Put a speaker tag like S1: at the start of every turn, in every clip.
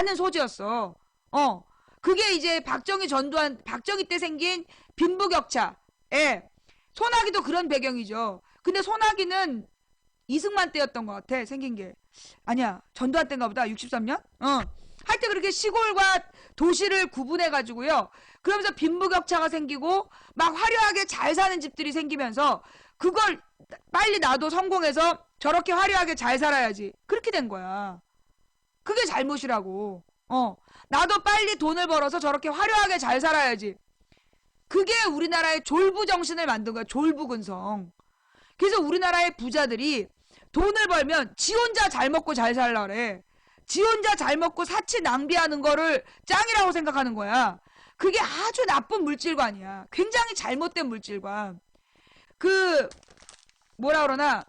S1: 하는 소재였어. 그게 이제 박정희 때 생긴 빈부격차. 예. 소나기도 그런 배경이죠. 근데 소나기는 이승만 때였던 것 같아, 생긴 게. 아니야, 전두환 때인가 보다, 63년? 할 때 그렇게 시골과 도시를 구분해가지고요. 그러면서 빈부격차가 생기고, 막 화려하게 잘 사는 집들이 생기면서, 그걸 빨리 나도 성공해서 저렇게 화려하게 잘 살아야지. 그렇게 된 거야. 그게 잘못이라고. 나도 빨리 돈을 벌어서 저렇게 화려하게 잘 살아야지. 그게 우리나라의 졸부 정신을 만든 거야. 졸부 근성. 그래서 우리나라의 부자들이 돈을 벌면 지 혼자 잘 먹고 잘 살라 그래. 지 혼자 잘 먹고 사치 낭비하는 거를 짱이라고 생각하는 거야. 그게 아주 나쁜 물질관이야. 굉장히 잘못된 물질관. 그 뭐라 그러나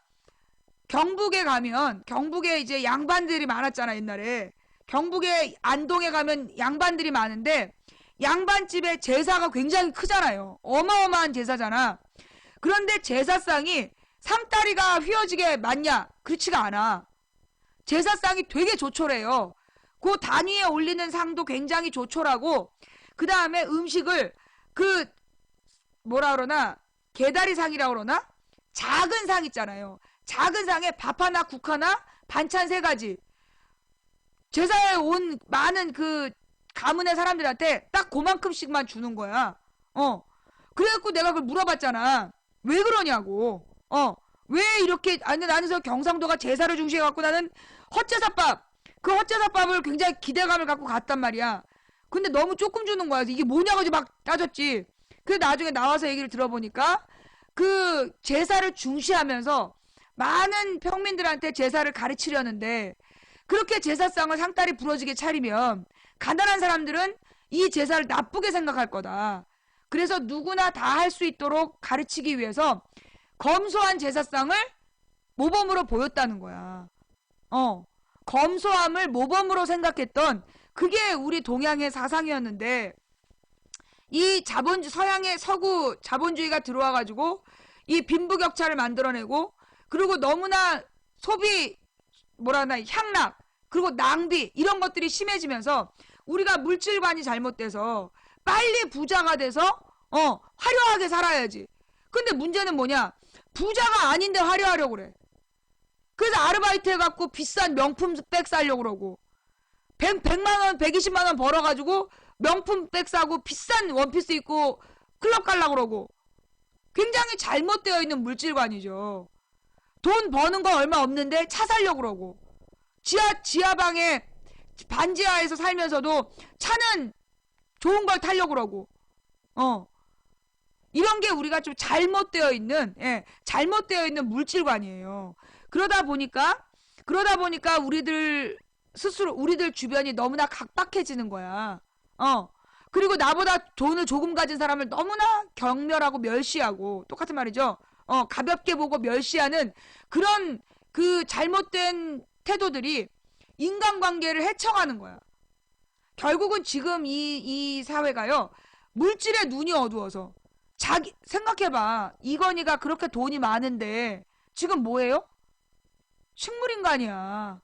S1: 경북에 가면 경북에 이제 양반들이 많았잖아 옛날에. 경북에 안동에 가면 양반들이 많은데 양반집의 제사가 굉장히 크잖아요. 어마어마한 제사잖아. 그런데 제사상이 상다리가 휘어지게 많냐? 그렇지가 않아. 제사상이 되게 조촐해요. 그 단위에 올리는 상도 굉장히 조촐하고 그 다음에 음식을 그 뭐라 그러나 개다리상이라고 그러나? 작은 상 있잖아요. 작은 상에 밥 하나 국 하나 반찬 3가지. 제사에 온 많은 그 가문의 사람들한테 딱 그만큼씩만 주는 거야. 그래갖고 내가 그걸 물어봤잖아. 왜 그러냐고. 왜 이렇게, 아니, 나는 저 경상도가 제사를 중시해갖고 나는 헛제사밥, 그 헛제사밥을 굉장히 기대감을 갖고 갔단 말이야. 근데 너무 조금 주는 거야. 이게 뭐냐고 막 따졌지. 그래서 나중에 나와서 얘기를 들어보니까 그 제사를 중시하면서 많은 평민들한테 제사를 가르치려는데 그렇게 제사상을 상다리 부러지게 차리면 가난한 사람들은 이 제사를 나쁘게 생각할 거다. 그래서 누구나 다 할 수 있도록 가르치기 위해서 검소한 제사상을 모범으로 보였다는 거야. 검소함을 모범으로 생각했던 그게 우리 동양의 사상이었는데 이 서양의 서구 자본주의가 들어와가지고 이 빈부격차를 만들어내고 그리고 너무나 소비 뭐라나 향락 그리고 낭비 이런 것들이 심해지면서 우리가 물질관이 잘못돼서 빨리 부자가 돼서 화려하게 살아야지. 근데 문제는 뭐냐? 부자가 아닌데 화려하려고 그래. 그래서 아르바이트 해갖고 비싼 명품백 사려고 그러고 100만원 120만원 벌어가지고 명품백 사고 비싼 원피스 입고 클럽 가려고 그러고 굉장히 잘못되어 있는 물질관이죠. 돈 버는 거 얼마 없는데 차 사려고 그러고 지하방에 반지하에서 살면서도 차는 좋은 걸 타려고 그러고 이런 게 우리가 좀 잘못되어 있는 잘못되어 있는 물질관이에요. 그러다 보니까 우리들 스스로 우리들 주변이 너무나 각박해지는 거야. 그리고 나보다 돈을 조금 가진 사람을 너무나 경멸하고 멸시하고 똑같은 말이죠. 가볍게 보고 멸시하는 그런 그 잘못된 태도들이 인간관계를 해쳐가는 거야. 결국은 지금 이 사회가요. 물질에 눈이 어두워서 생각해봐. 이건희가 그렇게 돈이 많은데 지금 뭐예요? 식물인간이야.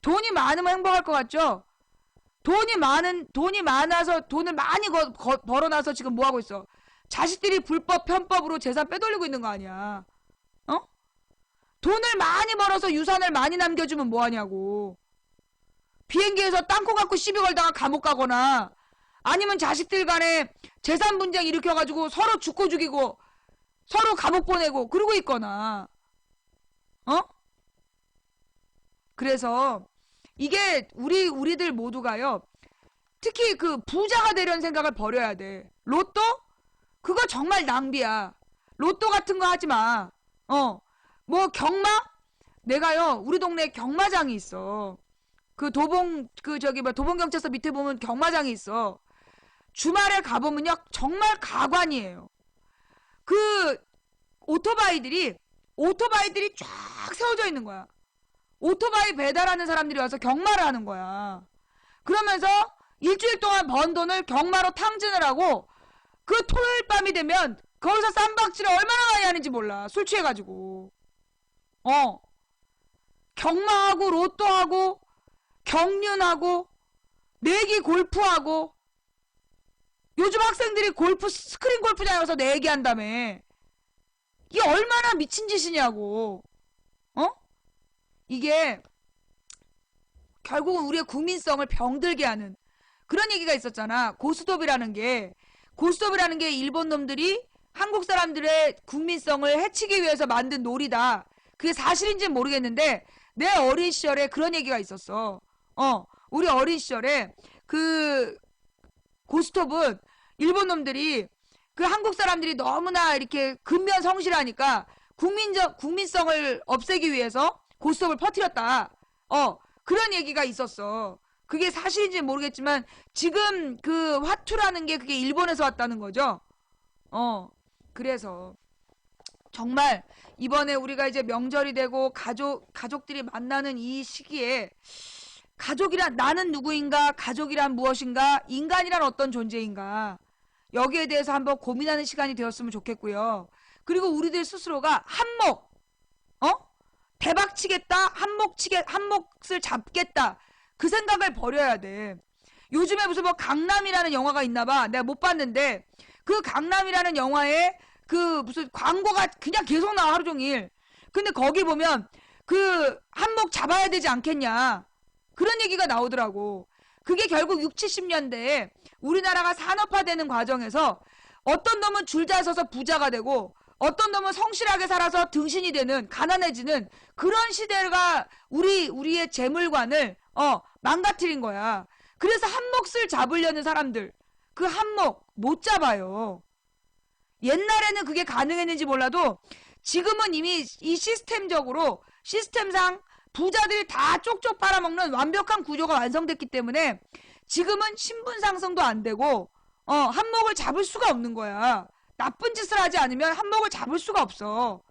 S1: 돈이 많으면 행복할 것 같죠? 돈이 많아서 돈을 많이 벌어놔서 지금 뭐 하고 있어? 자식들이 불법 편법으로 재산 빼돌리고 있는 거 아니야. 돈을 많이 벌어서 유산을 많이 남겨주면 뭐 하냐고. 비행기에서 땅콩 갖고 시비 걸다가 감옥 가거나 아니면 자식들 간에 재산 분쟁 일으켜가지고 서로 죽고 죽이고 서로 감옥 보내고 그러고 있거나 그래서 이게 우리들 모두가요. 특히 그 부자가 되려는 생각을 버려야 돼. 로또? 그거 정말 낭비야. 로또 같은 거 하지 마. 뭐 경마? 내가요 우리 동네에 경마장이 있어. 그 도봉경찰서 밑에 보면 경마장이 있어. 주말에 가보면요 정말 가관이에요. 그 오토바이들이 쫙 세워져 있는 거야. 오토바이 배달하는 사람들이 와서 경마를 하는 거야. 그러면서 일주일 동안 번 돈을 경마로 탕진을 하고 그 토요일 밤이 되면 거기서 쌈박질을 얼마나 많이 하는지 몰라. 술 취해가지고. 경마하고 로또하고 경륜하고 내기 골프하고 요즘 학생들이 골프 스크린 골프장에 가서 내기한다며. 이게 얼마나 미친 짓이냐고. 어? 이게 결국은 우리의 국민성을 병들게 하는 그런 얘기가 있었잖아. 고스톱이라는 게 일본 놈들이 한국 사람들의 국민성을 해치기 위해서 만든 놀이다. 그게 사실인지는 모르겠는데 내 어린 시절에 그런 얘기가 있었어. 우리 어린 시절에 그 고스톱은 일본 놈들이 그 한국 사람들이 너무나 이렇게 근면 성실하니까 국민성을 없애기 위해서 고스톱을 퍼뜨렸다. 그런 얘기가 있었어. 그게 사실인지는 모르겠지만 지금 그 화투라는 게 그게 일본에서 왔다는 거죠. 그래서 정말 이번에 우리가 이제 명절이 되고 가족들이 만나는 이 시기에 가족이란 나는 누구인가, 가족이란 무엇인가, 인간이란 어떤 존재인가, 여기에 대해서 한번 고민하는 시간이 되었으면 좋겠고요. 그리고 우리들 스스로가 한몫, 대박 치겠다, 한몫을 잡겠다, 그 생각을 버려야 돼. 요즘에 무슨 뭐 강남이라는 영화가 있나봐. 내가 못 봤는데 그 강남이라는 영화에 그 무슨 광고가 그냥 계속 나와, 하루 종일. 근데 거기 보면 그 한몫 잡아야 되지 않겠냐, 그런 얘기가 나오더라고. 그게 결국 60, 70년대에 우리나라가 산업화되는 과정에서 어떤 놈은 줄자 서서 부자가 되고 어떤 놈은 성실하게 살아서 등신이 되는, 가난해지는 그런 시대가 우리의 재물관을 망가뜨린 거야. 그래서 한몫을 잡으려는 사람들, 그 한몫 못 잡아요. 옛날에는 그게 가능했는지 몰라도 지금은 이미 이 시스템상 부자들이 다 쪽쪽 빨아먹는 완벽한 구조가 완성됐기 때문에 지금은 신분 상승도 안 되고 한몫을 잡을 수가 없는 거야. 나쁜 짓을 하지 않으면 한몫을 잡을 수가 없어.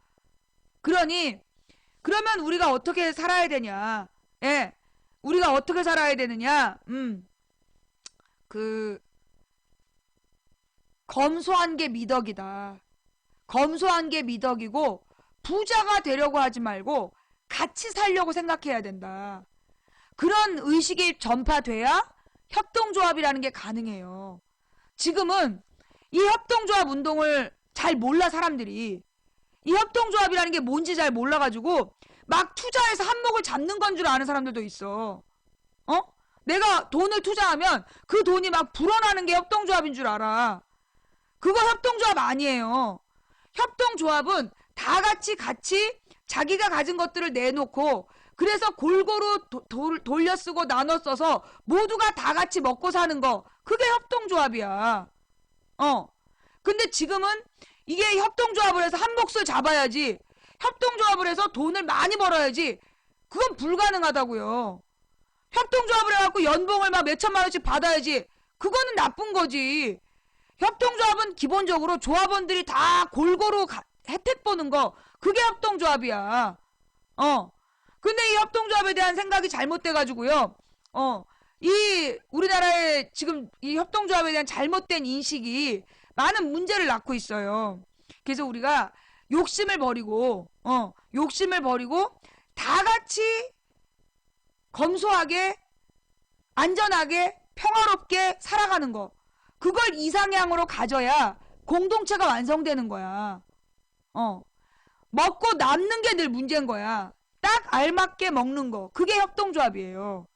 S1: 그러면 우리가 어떻게 살아야 되냐? 예, 우리가 어떻게 살아야 되느냐? 검소한 게 미덕이다. 검소한 게 미덕이고 부자가 되려고 하지 말고 같이 살려고 생각해야 된다. 그런 의식이 전파돼야 협동조합이라는 게 가능해요. 지금은 이 협동조합 운동을 잘 몰라, 사람들이. 이 협동조합이라는 게 뭔지 잘 몰라가지고 막 투자해서 한몫을 잡는 건 줄 아는 사람들도 있어. 내가 돈을 투자하면 그 돈이 막 불어나는 게 협동조합인 줄 알아. 그거 협동조합 아니에요. 협동조합은 다 같이 자기가 가진 것들을 내놓고 그래서 골고루 돌려 쓰고 나눠 써서 모두가 다 같이 먹고 사는 거, 그게 협동조합이야. 근데 지금은 이게 협동조합을 해서 한 몫을 잡아야지, 협동조합을 해서 돈을 많이 벌어야지, 그건 불가능하다고요. 협동조합을 해갖고 연봉을 막 몇천만 원씩 받아야지, 그거는 나쁜 거지. 협동조합은 기본적으로 조합원들이 다 골고루 혜택 보는 거, 그게 협동조합이야. 근데 이 협동조합에 대한 생각이 잘못돼가지고요. 이 우리나라의 지금 이 협동조합에 대한 잘못된 인식이 많은 문제를 낳고 있어요. 그래서 우리가 욕심을 버리고 다 같이 검소하게, 안전하게, 평화롭게 살아가는 거, 그걸 이상향으로 가져야 공동체가 완성되는 거야. 먹고 남는 게 늘 문제인 거야. 딱 알맞게 먹는 거, 그게 협동조합이에요.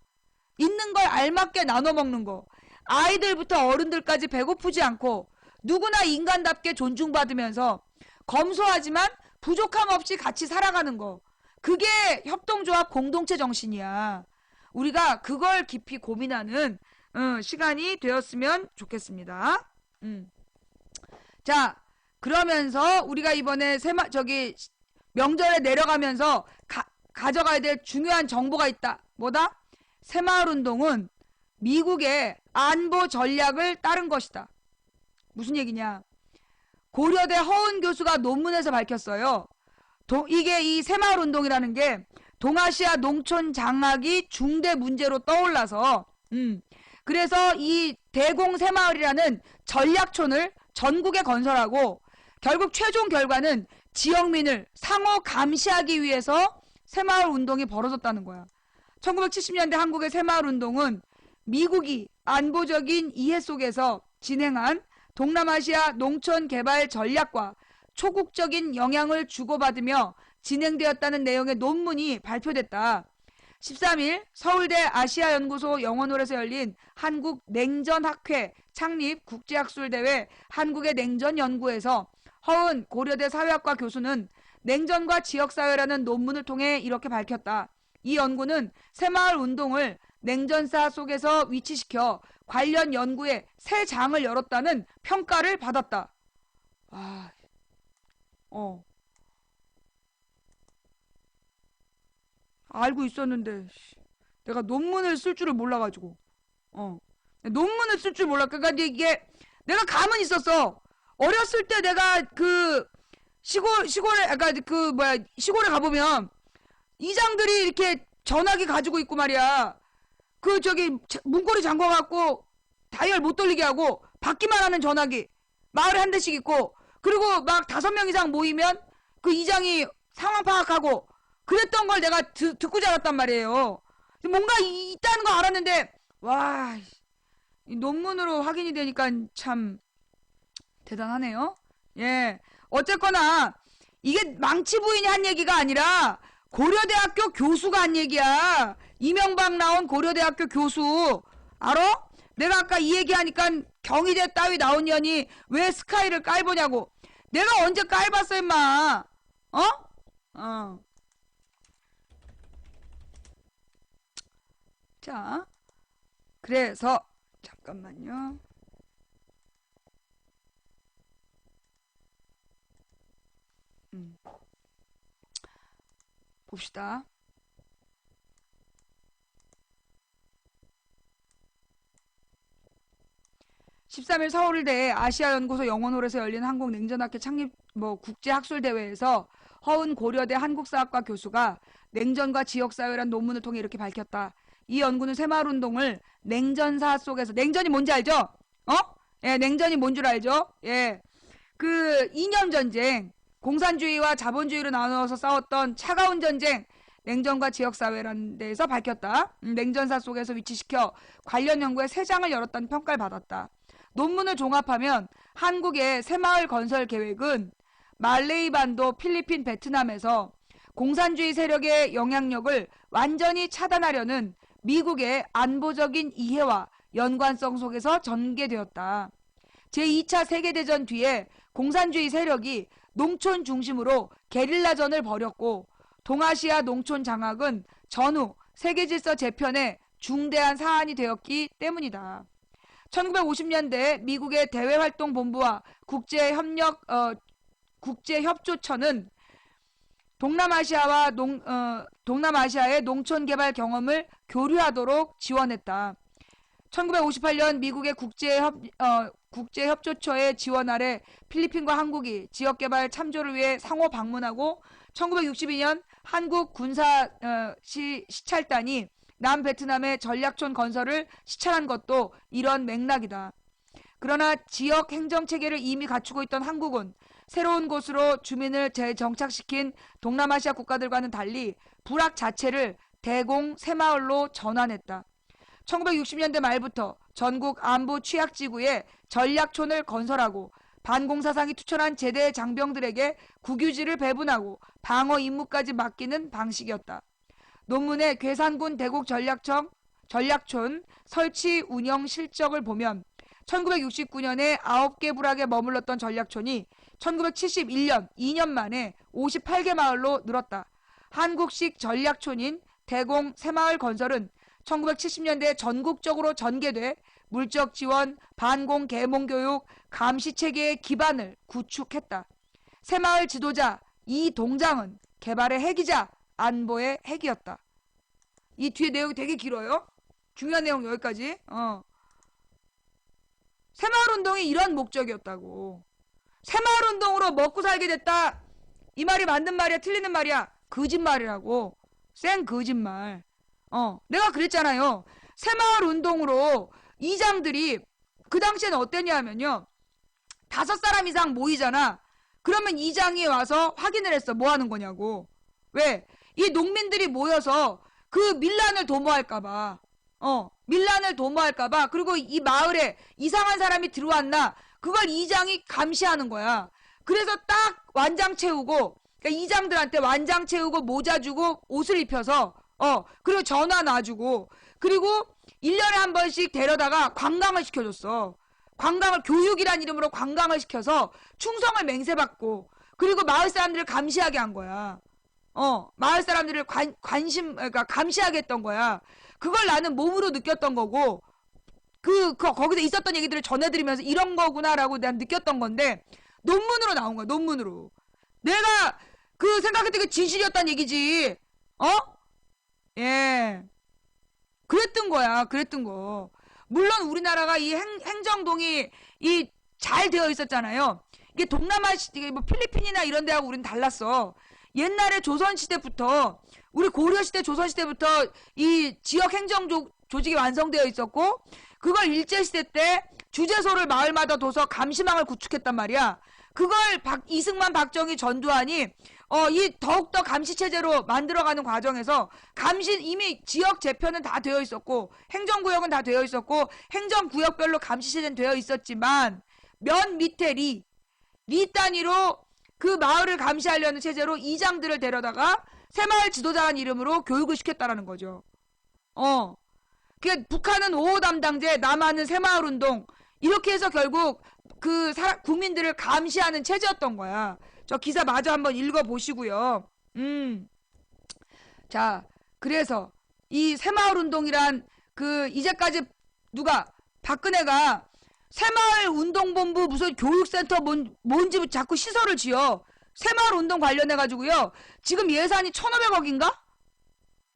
S1: 있는 걸 알맞게 나눠 먹는 거, 아이들부터 어른들까지 배고프지 않고 누구나 인간답게 존중받으면서 검소하지만 부족함 없이 같이 살아가는 거, 그게 협동조합 공동체 정신이야. 우리가 그걸 깊이 고민하는 시간이 되었으면 좋겠습니다. 자, 그러면서 우리가 이번에 명절에 내려가면서 가져가야 될 중요한 정보가 있다. 뭐다? 새마을운동은 미국의 안보 전략을 따른 것이다. 무슨 얘기냐? 고려대 허은 교수가 논문에서 밝혔어요. 이게 이 새마을운동이라는 게 동아시아 농촌 장악이 중대 문제로 떠올라서 그래서 이 대공새마을이라는 전략촌을 전국에 건설하고 결국 최종 결과는 지역민을 상호 감시하기 위해서 새마을운동이 벌어졌다는 거야. 1970년대 한국의 새마을운동은 미국이 안보적인 이해 속에서 진행한 동남아시아 농촌 개발 전략과 초국적인 영향을 주고받으며 진행되었다는 내용의 논문이 발표됐다. 13일 서울대 아시아연구소 영어홀에서 열린 한국냉전학회 창립 국제학술대회 한국의 냉전연구에서 허은 고려대 사회학과 교수는 냉전과 지역사회라는 논문을 통해 이렇게 밝혔다. 이 연구는 새마을운동을 냉전사 속에서 위치시켜 관련 연구에 새 장을 열었다는 평가를 받았다. 알고 있었는데 내가 논문을 쓸 줄을 몰라가지고 논문을 쓸 줄 몰라. 그러니까 이게 내가 감은 있었어. 어렸을 때 내가 그 시골에 아까 그 뭐야 시골에 가보면 이장들이 이렇게 전화기 가지고 있고 말이야. 그 저기 문고리 잠궈갖고 다이얼 못 돌리게 하고 받기만 하는 전화기 마을에 한 대씩 있고, 그리고 막 5명 이상 모이면 그 이장이 상황 파악하고 그랬던 걸 내가 듣고 자랐단 말이에요. 뭔가 있다는 거 알았는데 와, 이 논문으로 확인이 되니까 참 대단하네요. 예, 어쨌거나 이게 망치 부인이 한 얘기가 아니라 고려대학교 교수가 한 얘기야. 이명박 나온 고려대학교 교수 알아? 내가 아까 이 얘기하니까 경희대 따위 나온 년이 왜 스카이를 깔보냐고. 내가 언제 깔봤어 임마. 자, 그래서 잠깐만요. 봅시다. (13일) 서울대 아시아연구소 영어홀에서 열린 한국냉전학회 창립 국제학술대회에서 허은 고려대 한국사학과 교수가 냉전과 지역사회란 논문을 통해 이렇게 밝혔다. 이 연구는 새마을운동을 냉전사 속에서, 냉전이 뭔지 알죠? 예, 냉전이 뭔 줄 알죠? 예, 그 이념전쟁, 공산주의와 자본주의로 나누어서 싸웠던 차가운 전쟁, 냉전과 지역사회라는 데에서 밝혔다. 냉전사 속에서 위치시켜 관련 연구에 새 장을 열었다는 평가를 받았다. 논문을 종합하면 한국의 새마을 건설 계획은 말레이 반도, 필리핀, 베트남에서 공산주의 세력의 영향력을 완전히 차단하려는 미국의 안보적인 이해와 연관성 속에서 전개되었다. 제2차 세계대전 뒤에 공산주의 세력이 농촌 중심으로 게릴라전을 벌였고, 동아시아 농촌 장악은 전후 세계질서 재편의 중대한 사안이 되었기 때문이다. 1950년대 미국의 대외활동본부와 국제협조처는 동남아시아의 농촌개발 경험을 교류하도록 지원했다. 1958년 미국의 국제협조처의 지원 아래 필리핀과 한국이 지역개발 참조를 위해 상호 방문하고, 1962년 한국 군사 시찰단이 남베트남의 전략촌 건설을 시찰한 것도 이런 맥락이다. 그러나 지역 행정체계를 이미 갖추고 있던 한국은 새로운 곳으로 주민을 재정착시킨 동남아시아 국가들과는 달리 불악 자체를 대공 새마을로 전환했다. 1960년대 말부터 전국 안보 취약지구에 전략촌을 건설하고 반공사상이 투철한 제대 장병들에게 국유지를 배분하고 방어 임무까지 맡기는 방식이었다. 논문의 괴산군 대국 전략촌 설치 운영 실적을 보면 1969년에 9개 부락에 머물렀던 전략촌이 1971년 2년 만에 58개 마을로 늘었다. 한국식 전략촌인 대공 새마을 건설은 1970년대 전국적으로 전개돼 물적 지원, 반공 계몽 교육, 감시 체계의 기반을 구축했다. 새마을 지도자 이동장은 개발의 핵이자 안보의 핵이었다. 이 뒤에 내용이 되게 길어요. 중요한 내용 여기까지. 새마을운동이 이런 목적이었다고. 새마을운동으로 먹고 살게 됐다. 이 말이 맞는 말이야, 틀리는 말이야? 거짓말이라고. 생 거짓말. 내가 그랬잖아요. 새마을운동으로 이장들이 그 당시에는 어땠냐면요, 5사람 이상 모이잖아. 그러면 이장이 와서 확인을 했어. 뭐 하는 거냐고. 왜? 이 농민들이 모여서 그 밀란을 도모할까봐. 밀란을 도모할까봐. 그리고 이 마을에 이상한 사람이 들어왔나, 그걸 이장이 감시하는 거야. 그래서 딱 완장 채우고, 그러니까 이장들한테 완장 채우고 모자 주고 옷을 입혀서, 그리고 전화 놔주고, 그리고 1년에 한 번씩 데려다가 관광을 시켜줬어. 관광을, 교육이란 이름으로 관광을 시켜서 충성을 맹세받고, 그리고 마을 사람들을 감시하게 한 거야. 마을 사람들을 그러니까 감시하게 했던 거야. 그걸 나는 몸으로 느꼈던 거고, 거기서 있었던 얘기들을 전해드리면서 이런 거구나라고 난 느꼈던 건데, 논문으로 나온 거야, 논문으로. 내가 생각했던 게 진실이었단 얘기지. 예. 그랬던 거야, 그랬던 거. 물론 우리나라가 이 행정동이 잘 되어 있었잖아요. 이게 동남아, 뭐 필리핀이나 이런 데하고 우리는 달랐어. 옛날에 조선시대부터, 우리 고려시대, 조선시대부터 이 지역 행정 조직이 완성되어 있었고, 그걸 일제시대 때 주재소를 마을마다 둬서 감시망을 구축했단 말이야. 그걸 이승만, 박정희, 전두환이 이 더욱더 감시체제로 만들어가는 과정에서 이미 지역 재편은 다 되어 있었고, 행정구역은 다 되어 있었고, 행정구역별로 감시체제는 되어 있었지만, 면 밑에 리 단위로 그 마을을 감시하려는 체제로 이장들을 데려다가 새마을 지도자라는 이름으로 교육을 시켰다라는 거죠. 북한은 5호 담당제, 남한은 새마을운동, 이렇게 해서 결국 국민들을 감시하는 체제였던 거야. 저 기사 마저 한번 읽어보시고요. 자, 그래서 이 새마을운동이란 이제까지 박근혜가 새마을운동본부 무슨 교육센터 뭔지 자꾸 시설을 지어. 새마을운동 관련해가지고요. 지금 예산이 1,500억인가?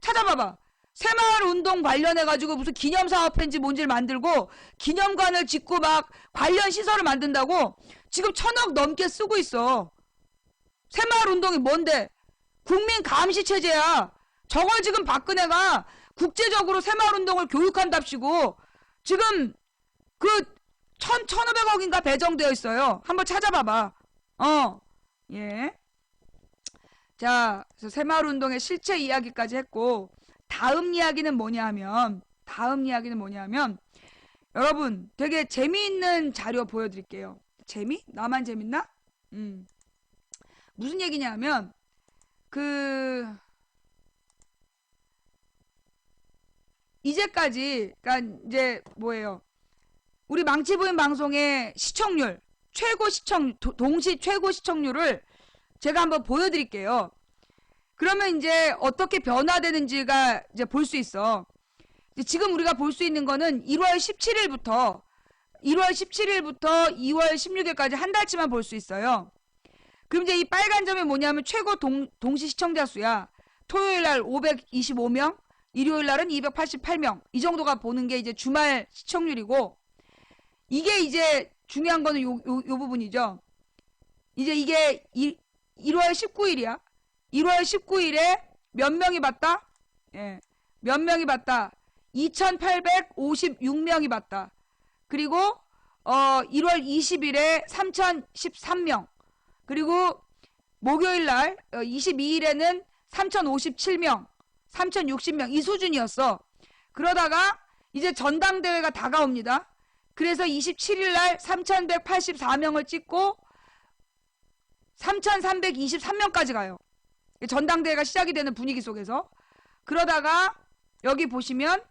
S1: 찾아봐봐. 새마을운동 관련해가지고 무슨 기념사업회인지 뭔지를 만들고 기념관을 짓고 막 관련 시설을 만든다고 지금 1,000억 넘게 쓰고 있어. 새마을운동이 뭔데? 국민 감시체제야. 저걸 지금 박근혜가 국제적으로 새마을운동을 교육한답시고 지금 1,500억인가 배정되어 있어요. 한번 찾아봐봐. 예. 자, 그래서 새마을운동의 실체 이야기까지 했고, 다음 이야기는 뭐냐면, 여러분, 되게 재미있는 자료 보여드릴게요. 나만 재밌나? 무슨 얘기냐면, 이제까지, 그러니까 이제 뭐예요? 우리 망치부인 방송의 시청률, 동시 최고 시청률을 제가 한번 보여드릴게요. 그러면 이제 어떻게 변화되는지가 이제 볼 수 있어. 지금 우리가 볼 수 있는 거는 1월 17일부터 2월 16일까지 한 달치만 볼 수 있어요. 그럼 이제 이 빨간 점이 뭐냐면 최고 동시 시청자 수야. 토요일 날 525명, 일요일 날은 288명. 이 정도가 보는 게 이제 주말 시청률이고, 이게 이제 중요한 거는 요 부분이죠. 이제 이게 1월 19일이야. 1월 19일에 몇 명이 봤다? 예. 몇 명이 봤다? 2,856명이 봤다. 그리고 1월 20일에 3,013명. 그리고 목요일 날 22일에는 3,057명, 3,060명 이 수준이었어. 그러다가 이제 전당대회가 다가옵니다. 그래서 27일 날 3,184명을 찍고 3,323명까지 가요. 전당대회가 시작이 되는 분위기 속에서. 그러다가 여기 보시면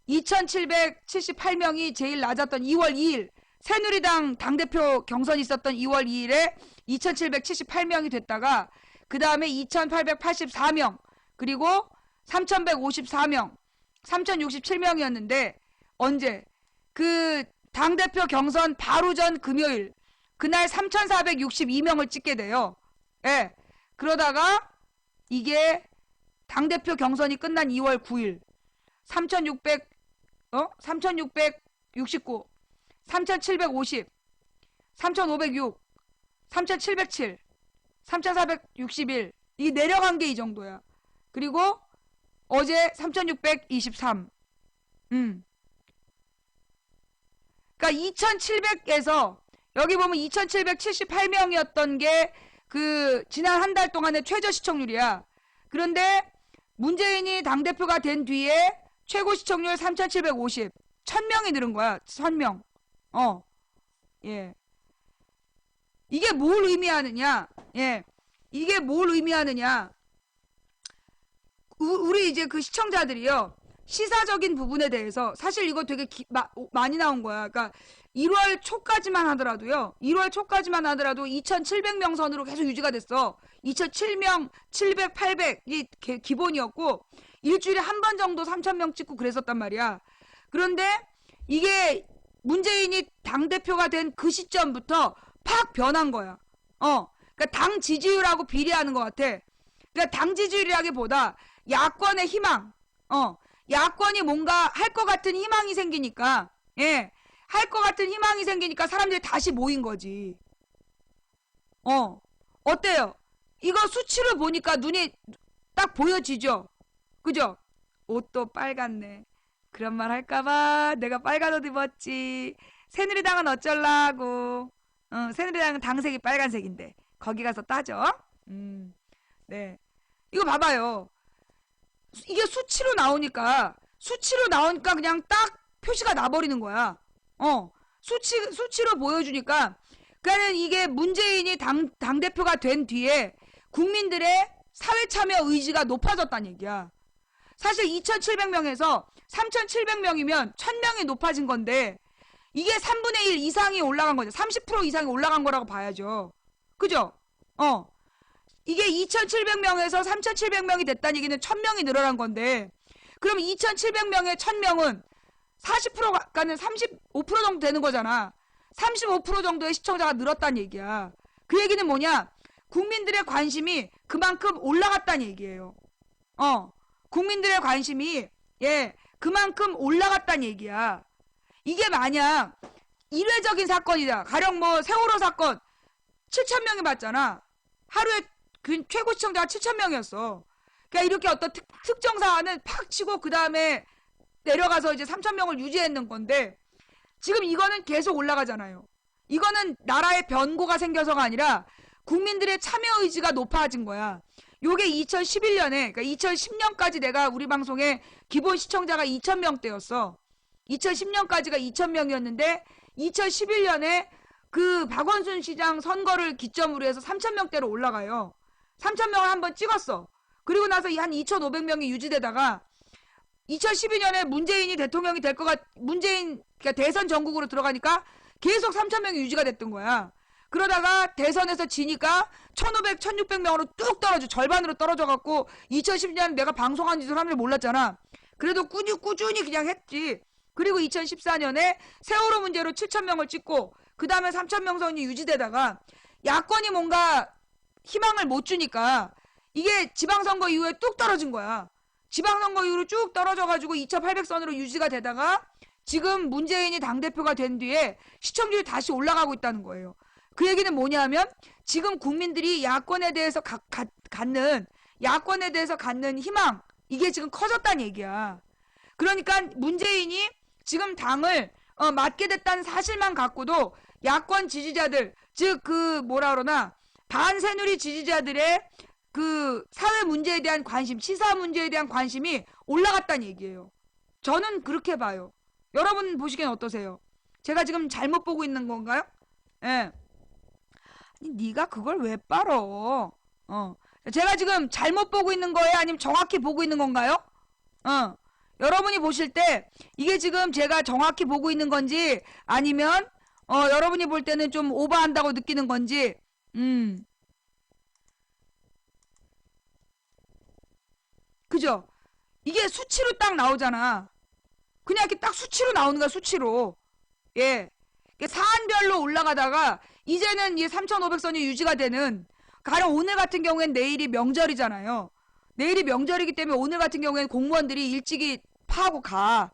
S1: 2,778명이 제일 낮았던 2월 2일 새누리당 당대표 경선이 있었던 2월 2일에 2,778명이 됐다가 그 다음에 2,884명 그리고 3,154명 3,067명이었는데 언제? 그 당대표 경선 바로 전 금요일 그날 3,462명을 찍게 돼요. 예. 그러다가 이게 당대표 경선이 끝난 2월 9일 3,669 3,750 3,506 3,707 3,461 이 내려간 게 이 정도야. 그리고 어제 3,623 그러니까 2,700에서 여기 보면 2,778명이었던 게 그 지난 한 달 동안의 최저 시청률이야. 그런데 문재인이 당대표가 된 뒤에 최고 시청률 3,750. 1,000명이 늘은 거야. 1,000명. 예. 이게 뭘 의미하느냐? 예. 이게 뭘 의미하느냐? 우리 이제 그 시청자들이요. 시사적인 부분에 대해서 사실 이거 되게 많이 나온 거야. 그러니까 1월 초까지만 하더라도요. 1월 초까지만 하더라도 2,700명 선으로 계속 유지가 됐어. 2,007명, 700, 800이 기본이었고 일주일에 한 번 정도 3,000명 찍고 그랬었단 말이야. 그런데 이게 문재인이 당대표가 된 그 시점부터 팍 변한 거야. 그러니까 당 지지율하고 비례하는 것 같아. 그러니까 당 지지율이라기보다 야권의 희망, 야권이 뭔가 할 것 같은 희망이 생기니까, 예, 할 것 같은 희망이 생기니까 사람들이 다시 모인 거지. 어때요? 이거 수치를 보니까 눈이 딱 보여지죠? 그죠? 옷도 빨갛네. 그런 말 할까봐 내가 빨간 옷 입었지. 새누리당은 어쩔라고. 새누리당은 당색이 빨간색인데 거기 가서 따져. 네. 이거 봐봐요. 이게 수치로 나오니까 그냥 딱 표시가 나버리는 거야. 수치로 보여주니까 그러니까 이게 문재인이 당대표가 된 뒤에 국민들의 사회 참여 의지가 높아졌다는 얘기야. 사실 2,700명에서 3,700명이면 1,000명이 높아진 건데 이게 3분의 1 이상이 올라간 거죠. 30% 이상이 올라간 거라고 봐야죠. 그죠? 이게 2,700명에서 3,700명이 됐다는 얘기는 1,000명이 늘어난 건데 그럼 2,700명에 1,000명은 40%가는 35% 정도 되는 거잖아. 35% 정도의 시청자가 늘었다는 얘기야. 그 얘기는 뭐냐? 국민들의 관심이 그만큼 올라갔다는 얘기예요. 국민들의 관심이 그만큼 올라갔다는 얘기야. 이게 만약 일회적인 사건이다. 가령 뭐 세월호 사건 7,000명이 봤잖아. 하루에 그 최고 시청자가 7,000명이었어. 그러니까 이렇게 어떤 특정 사안은 팍 치고 그 다음에 내려가서 이제 3,000명을 유지했는 건데 지금 이거는 계속 올라가잖아요. 이거는 나라의 변고가 생겨서가 아니라 국민들의 참여 의지가 높아진 거야. 요게 2011년에 그러니까 2010년까지 내가 우리 방송에 기본 시청자가 2,000명대였어. 2010년까지가 2,000명이었는데 2011년에 그 박원순 시장 선거를 기점으로 해서 3,000명대로 올라가요. 3,000명을 한번 찍었어. 그리고 나서 한 2,500명이 유지되다가 2012년에 문재인이 대통령이 될 것 그러니까 대선 전국으로 들어가니까 계속 3,000명이 유지가 됐던 거야. 그러다가 대선에서 지니까 1,500, 1,600명으로 뚝 떨어져. 절반으로 떨어져갖고 2012년 내가 방송한 지 사람들이 몰랐잖아. 그래도 꾸준히 그냥 했지. 그리고 2014년에 세월호 문제로 7,000명을 찍고 그 다음에 3,000명 선이 유지되다가 야권이 뭔가 희망을 못 주니까 이게 지방선거 이후에 뚝 떨어진 거야. 지방선거 이후로 쭉 떨어져가지고 2,800선으로 유지가 되다가 지금 문재인이 당대표가 된 뒤에 시청률이 다시 올라가고 있다는 거예요. 그 얘기는 뭐냐면 지금 국민들이 야권에 대해서 갖는 희망 이게 지금 커졌다는 얘기야. 그러니까 문재인이 지금 당을 맡게 됐다는 사실만 갖고도 야권 지지자들 즉 그 뭐라 그러나 반새누리 지지자들의 그 사회 문제에 대한 관심, 시사 문제에 대한 관심이 올라갔다는 얘기예요. 저는 그렇게 봐요. 여러분 보시기엔 어떠세요? 제가 지금 잘못 보고 있는 건가요? 예. 아니, 네가 그걸 왜 빨어? 제가 지금 잘못 보고 있는 거예요? 아니면 정확히 보고 있는 건가요? 여러분이 보실 때 이게 지금 제가 정확히 보고 있는 건지 아니면 여러분이 볼 때는 좀 오버한다고 느끼는 건지 그죠? 이게 수치로 딱 나오잖아. 그냥 이렇게 딱 수치로 나오는 거야, 수치로. 예. 사안별로 올라가다가 이제는 이 3,500선이 유지가 되는 가령 오늘 같은 경우엔 내일이 명절이잖아요. 내일이 명절이기 때문에 오늘 같은 경우에는 공무원들이 일찍이 파하고 가.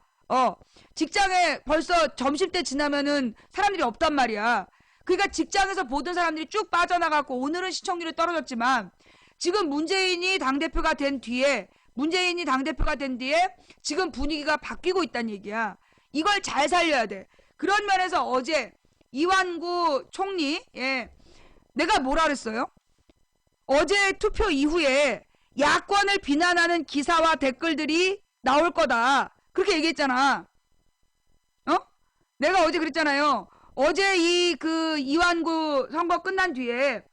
S1: 직장에 벌써 점심때 지나면은 사람들이 없단 말이야. 그러니까 직장에서 보던 사람들이 쭉 빠져나가고 오늘은 시청률이 떨어졌지만 지금 문재인이 당대표가 된 뒤에 지금 분위기가 바뀌고 있다는 얘기야. 이걸 잘 살려야 돼. 그런 면에서 어제 이완구 총리 내가 뭐라 그랬어요? 어제 투표 이후에 야권을 비난하는 기사와 댓글들이 나올 거다. 그렇게 얘기했잖아. 어? 내가 어제 그랬잖아요. 어제 이완구 선거 끝난 뒤에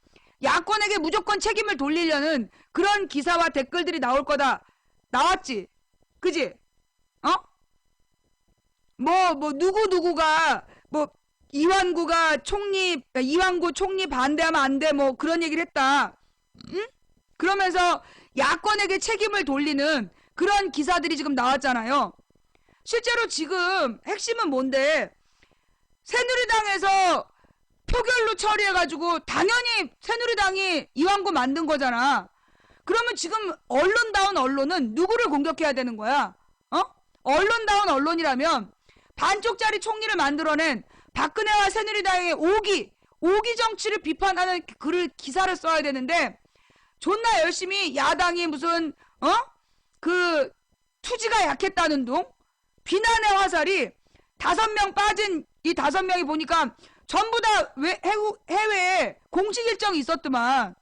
S1: 야권에게 무조건 책임을 돌리려는 그런 기사와 댓글들이 나올 거다. 나왔지? 그지? 어? 누구가, 이완구 총리 반대하면 안 돼, 그런 얘기를 했다. 응? 그러면서 야권에게 책임을 돌리는 그런 기사들이 지금 나왔잖아요. 실제로 지금 핵심은 뭔데? 새누리당에서 표결로 처리해가지고 당연히 새누리당이 이완구 만든 거잖아. 그러면 지금 언론다운 언론은 누구를 공격해야 되는 거야? 언론다운 언론이라면 반쪽짜리 총리를 만들어낸 박근혜와 새누리당의 오기 정치를 비판하는 기사를 써야 되는데 존나 열심히 야당이 무슨 투지가 약했다는 둥 비난의 화살이 5명 빠진 이 5명이 보니까 전부 다 해외에 공식 일정이 있었더만.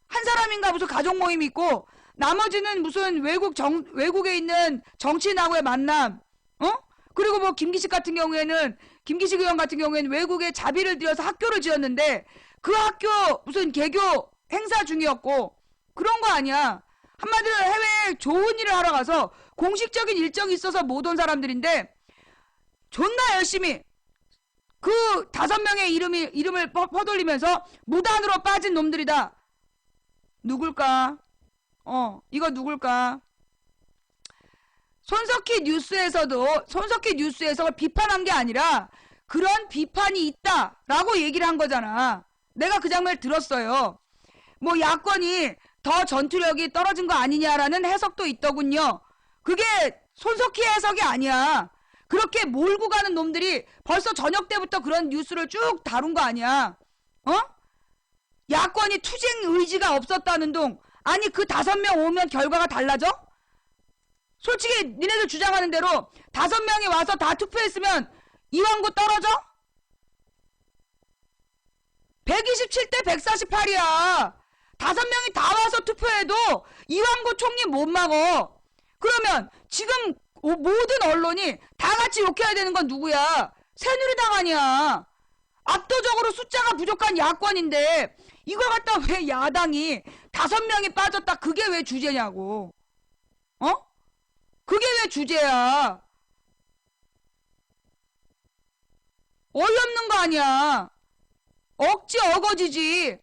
S1: 한 사람인가 무슨 가족 모임이 있고 나머지는 무슨 외국에 있는 정치인하고의 만남. 그리고 김기식 의원 같은 경우에는 외국에 자비를 들여서 학교를 지었는데 그 학교 무슨 개교 행사 중이었고 그런 거 아니야. 한마디로 해외에 좋은 일을 하러 가서 공식적인 일정이 있어서 못 온 사람들인데 존나 열심히 그 5명의 이름을 퍼돌리면서 무단으로 빠진 놈들이다. 누굴까? 이거 누굴까? 손석희 뉴스에서 비판한 게 아니라 그런 비판이 있다라고 얘기를 한 거잖아. 내가 그 장면을 들었어요. 야권이 더 전투력이 떨어진 거 아니냐라는 해석도 있더군요. 그게 손석희 해석이 아니야. 그렇게 몰고 가는 놈들이 벌써 저녁 때부터 그런 뉴스를 쭉 다룬 거 아니야. 야권이 투쟁 의지가 없었다는 둥. 아니 그 5명 오면 결과가 달라져? 솔직히 니네들 주장하는 대로 5명이 와서 다 투표했으면 이완구 떨어져? 127대 148이야. 5명이 다 와서 투표해도 이완구 총리 못 막어. 그러면 지금 모든 언론이 다 같이 욕해야 되는 건 누구야? 새누리당 아니야. 압도적으로 숫자가 부족한 야권인데 이걸 갖다 왜 야당이 5명이 빠졌다 그게 왜 주제냐고. 그게 왜 주제야. 어이없는 거 아니야. 어거지지.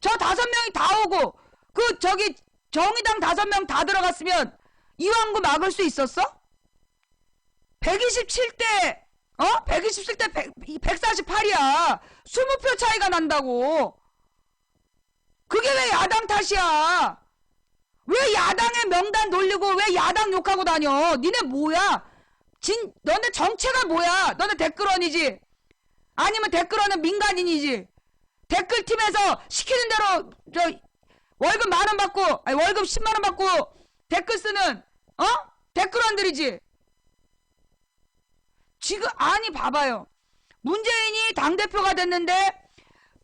S1: 저 5명이 다 오고 정의당 5명 다 들어갔으면 이완구 막을 수 있었어? 127대 148이야. 20표 차이가 난다고. 그게 왜 야당 탓이야? 왜 야당의 명단 돌리고 왜 야당 욕하고 다녀? 니네 뭐야? 너네 정체가 뭐야? 너네 댓글원이지? 아니면 댓글원은 민간인이지? 댓글팀에서 시키는 대로 월급 10,000원 받고 월급 100,000원 받고 댓글 쓰는 댓글원들이지? 지금 아니 봐봐요. 문재인이 당대표가 됐는데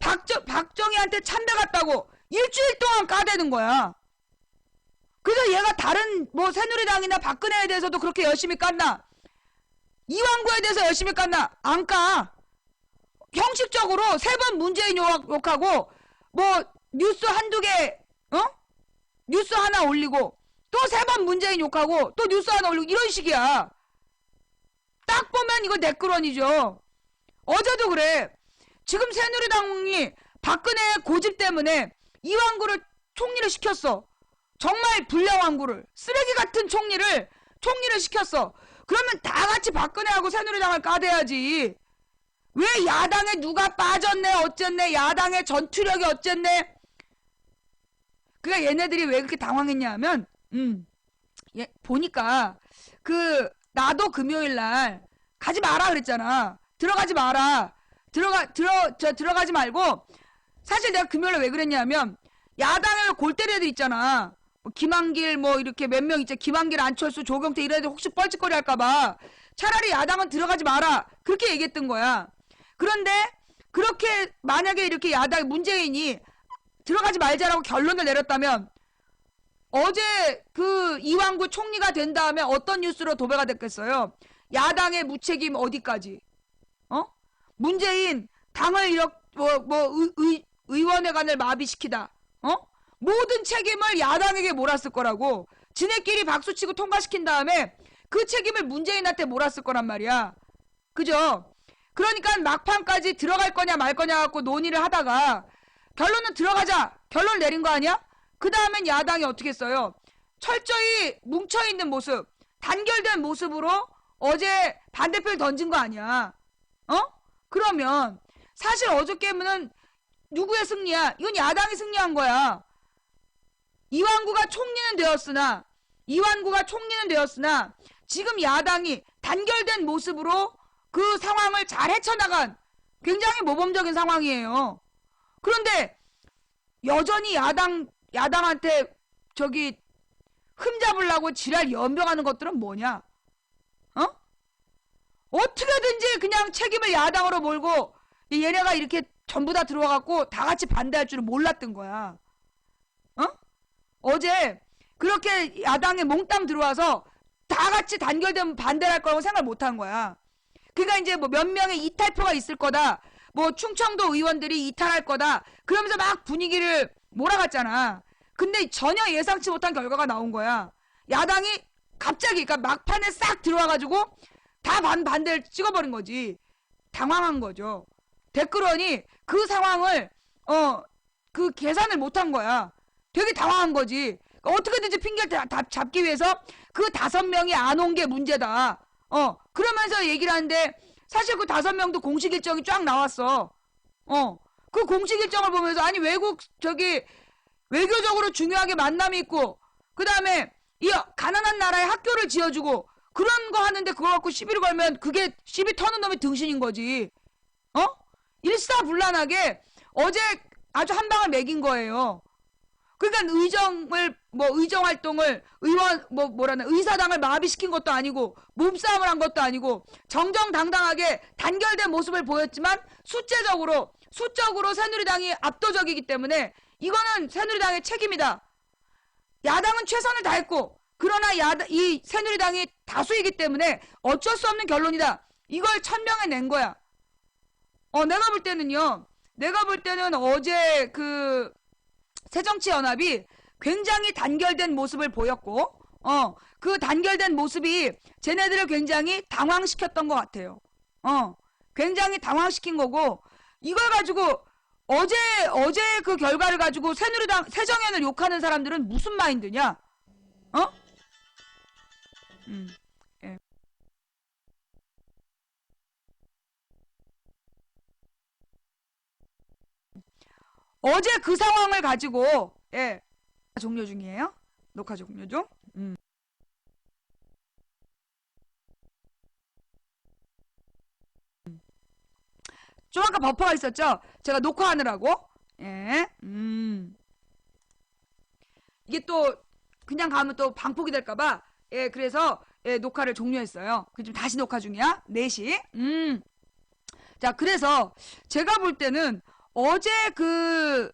S1: 박정희한테 찬대 갔다고 일주일 동안 까대는 거야. 그래서 얘가 다른 새누리당이나 박근혜에 대해서도 그렇게 열심히 깠나? 이완구에 대해서 열심히 깠나? 안 까. 형식적으로 3번 문재인 욕하고 뉴스 한두 개 뉴스 하나 올리고 또 3번 문재인 욕하고 또 뉴스 하나 올리고 이런 식이야. 딱 보면 이거 댓글원이죠. 어제도 그래. 지금 새누리당이 박근혜의 고집 때문에 이완구를 총리를 시켰어. 정말 불량왕구를 쓰레기 같은 총리를 시켰어. 그러면 다 같이 박근혜하고 새누리당을 까대야지. 왜 야당에 누가 빠졌네 어쨌네 야당의 전투력이 어쨌네. 그러니까 얘네들이 왜 그렇게 당황했냐 하면 보니까 나도 금요일날 가지 마라 그랬잖아. 들어가지 마라. 들어가지 말고 사실 내가 금요일에 왜 그랬냐면 야당에 골 때리는 애들 있잖아. 김한길 이렇게 몇 명 있잖아. 김한길 안철수 조경태 이런 애들 혹시 뻘짓거리 할까봐 차라리 야당은 들어가지 마라 그렇게 얘기했던 거야. 그런데 그렇게 만약에 이렇게 야당 문재인이 들어가지 말자라고 결론을 내렸다면 어제 그 이완구 총리가 된 다음에 어떤 뉴스로 도배가 됐겠어요? 야당의 무책임 어디까지? 어? 문재인 당을 이렇게 의원회관을 마비시키다. 어? 모든 책임을 야당에게 몰았을 거라고. 지네끼리 박수치고 통과시킨 다음에 그 책임을 문재인한테 몰았을 거란 말이야. 그죠? 그러니까 막판까지 들어갈 거냐 말 거냐 갖고 논의를 하다가 결론은 들어가자. 결론 내린 거 아니야? 그 다음엔 야당이 어떻게 했어요? 철저히 뭉쳐있는 모습, 단결된 모습으로 어제 반대표를 던진 거 아니야. 어? 그러면 사실 어저께는 누구의 승리야? 이건 야당이 승리한 거야. 이완구가 총리는 되었으나 지금 야당이 단결된 모습으로 그 상황을 잘 헤쳐나간 굉장히 모범적인 상황이에요. 그런데 여전히 야당한테 저기 흠잡으려고 지랄 연병하는 것들은 뭐냐? 어? 어떻게든지 그냥 책임을 야당으로 몰고 얘네가 이렇게 전부 다 들어와갖고 다 같이 반대할 줄은 몰랐던 거야. 어? 어제 그렇게 야당에 몽땅 들어와서 다 같이 단결되면 반대할 거라고 생각 못 한 거야. 그러니까 이제 뭐 몇 명의 이탈표가 있을 거다. 뭐 충청도 의원들이 이탈할 거다. 그러면서 막 분위기를 몰아갔잖아. 근데 전혀 예상치 못한 결과가 나온 거야. 야당이 갑자기 그러니까 막판에 싹 들어와가지고 다 반대를 찍어버린 거지. 당황한 거죠. 댓글원이 그 상황을 그 계산을 못한 거야. 되게 당황한 거지. 어떻게든지 핑계를 잡기 위해서 그 5명이 안 온 게 문제다. 그러면서 얘기를 하는데 사실 그 5명도 공식 일정이 쫙 나왔어. 그 공식 일정을 보면서 아니 외교적으로 중요하게 만남이 있고 그 다음에 이 가난한 나라에 학교를 지어주고 그런 거 하는데 그거 갖고 시비를 걸면 그게 시비 터는 놈이 등신인 거지. 일사불란하게 어제 아주 한 방을 매긴 거예요. 그러니까 의정 활동을 의사당을 마비시킨 것도 아니고 몸싸움을 한 것도 아니고 정정당당하게 단결된 모습을 보였지만 수적으로 새누리당이 압도적이기 때문에 이거는 새누리당의 책임이다. 야당은 최선을 다했고 그러나 이 새누리당이 다수이기 때문에 어쩔 수 없는 결론이다. 이걸 천명해 낸 거야. 내가 볼 때는 어제 그 새정치연합이 굉장히 단결된 모습을 보였고 그 단결된 모습이 쟤네들을 굉장히 당황시켰던 것 같아요. 굉장히 당황시킨 거고 이걸 가지고 어제 그 결과를 가지고 새누리당 새정연을 욕하는 사람들은 무슨 마인드냐? 예. 어제 그 상황을 가지고 종료 중이에요? 녹화 종료 중? 좀 아까 버퍼가 있었죠? 제가 녹화하느라고 이게 또 그냥 가면 또 방폭이 될까봐 그래서 녹화를 종료했어요. 지금 다시 녹화 중이야. 4시. 자, 그래서 제가 볼 때는 어제 그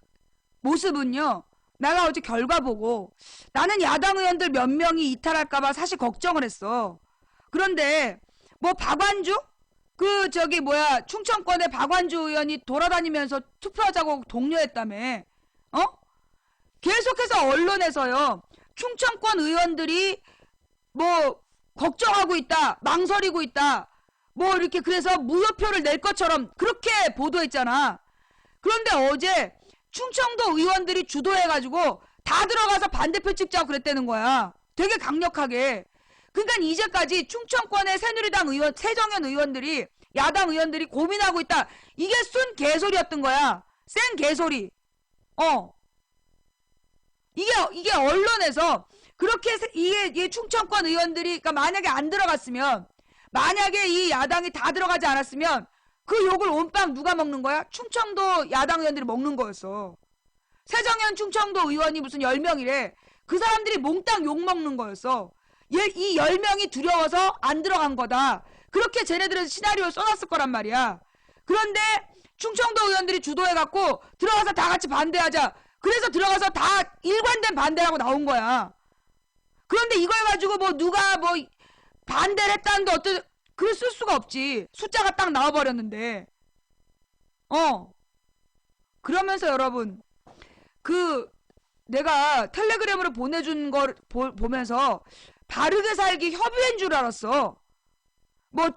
S1: 모습은요. 내가 어제 결과 보고 나는 야당 의원들 몇 명이 이탈할까봐 사실 걱정을 했어. 그런데 뭐 박완주? 충청권의 박완주 의원이 돌아다니면서 투표하자고 독려했다며. 계속해서 언론에서요. 충청권 의원들이 뭐 걱정하고 있다. 망설이고 있다. 뭐 이렇게 그래서 무효표를 낼 것처럼 그렇게 보도했잖아. 그런데 어제 충청도 의원들이 주도해가지고 다 들어가서 반대표 찍자고 그랬다는 거야. 되게 강력하게. 그러니까 이제까지 충청권의 새누리당 의원, 새정연 의원들이 야당 의원들이 고민하고 있다. 이게 순 개소리였던 거야. 센 개소리. 이게 언론에서 그렇게 이게 충청권 의원들이 그러니까 만약에 안 들어갔으면 만약에 이 야당이 다 들어가지 않았으면 그 욕을 온빵 누가 먹는 거야? 충청도 야당 의원들이 먹는 거였어. 새정연 충청도 의원이 무슨 10명이래. 그 사람들이 몽땅 욕 먹는 거였어. 이 10명이 두려워서 안 들어간 거다. 그렇게 쟤네들은 시나리오를 써놨을 거란 말이야. 그런데 충청도 의원들이 주도해갖고 들어가서 다 같이 반대하자. 그래서 들어가서 다 일관된 반대라고 나온 거야. 그런데 이걸 가지고 뭐 누가 뭐 반대를 했다는데 어떤 글을 쓸 수가 없지. 숫자가 딱 나와버렸는데. 그러면서 여러분 그 내가 텔레그램으로 보내준 걸 보면서 바르게 살기 협의회인 줄 알았어. 뭐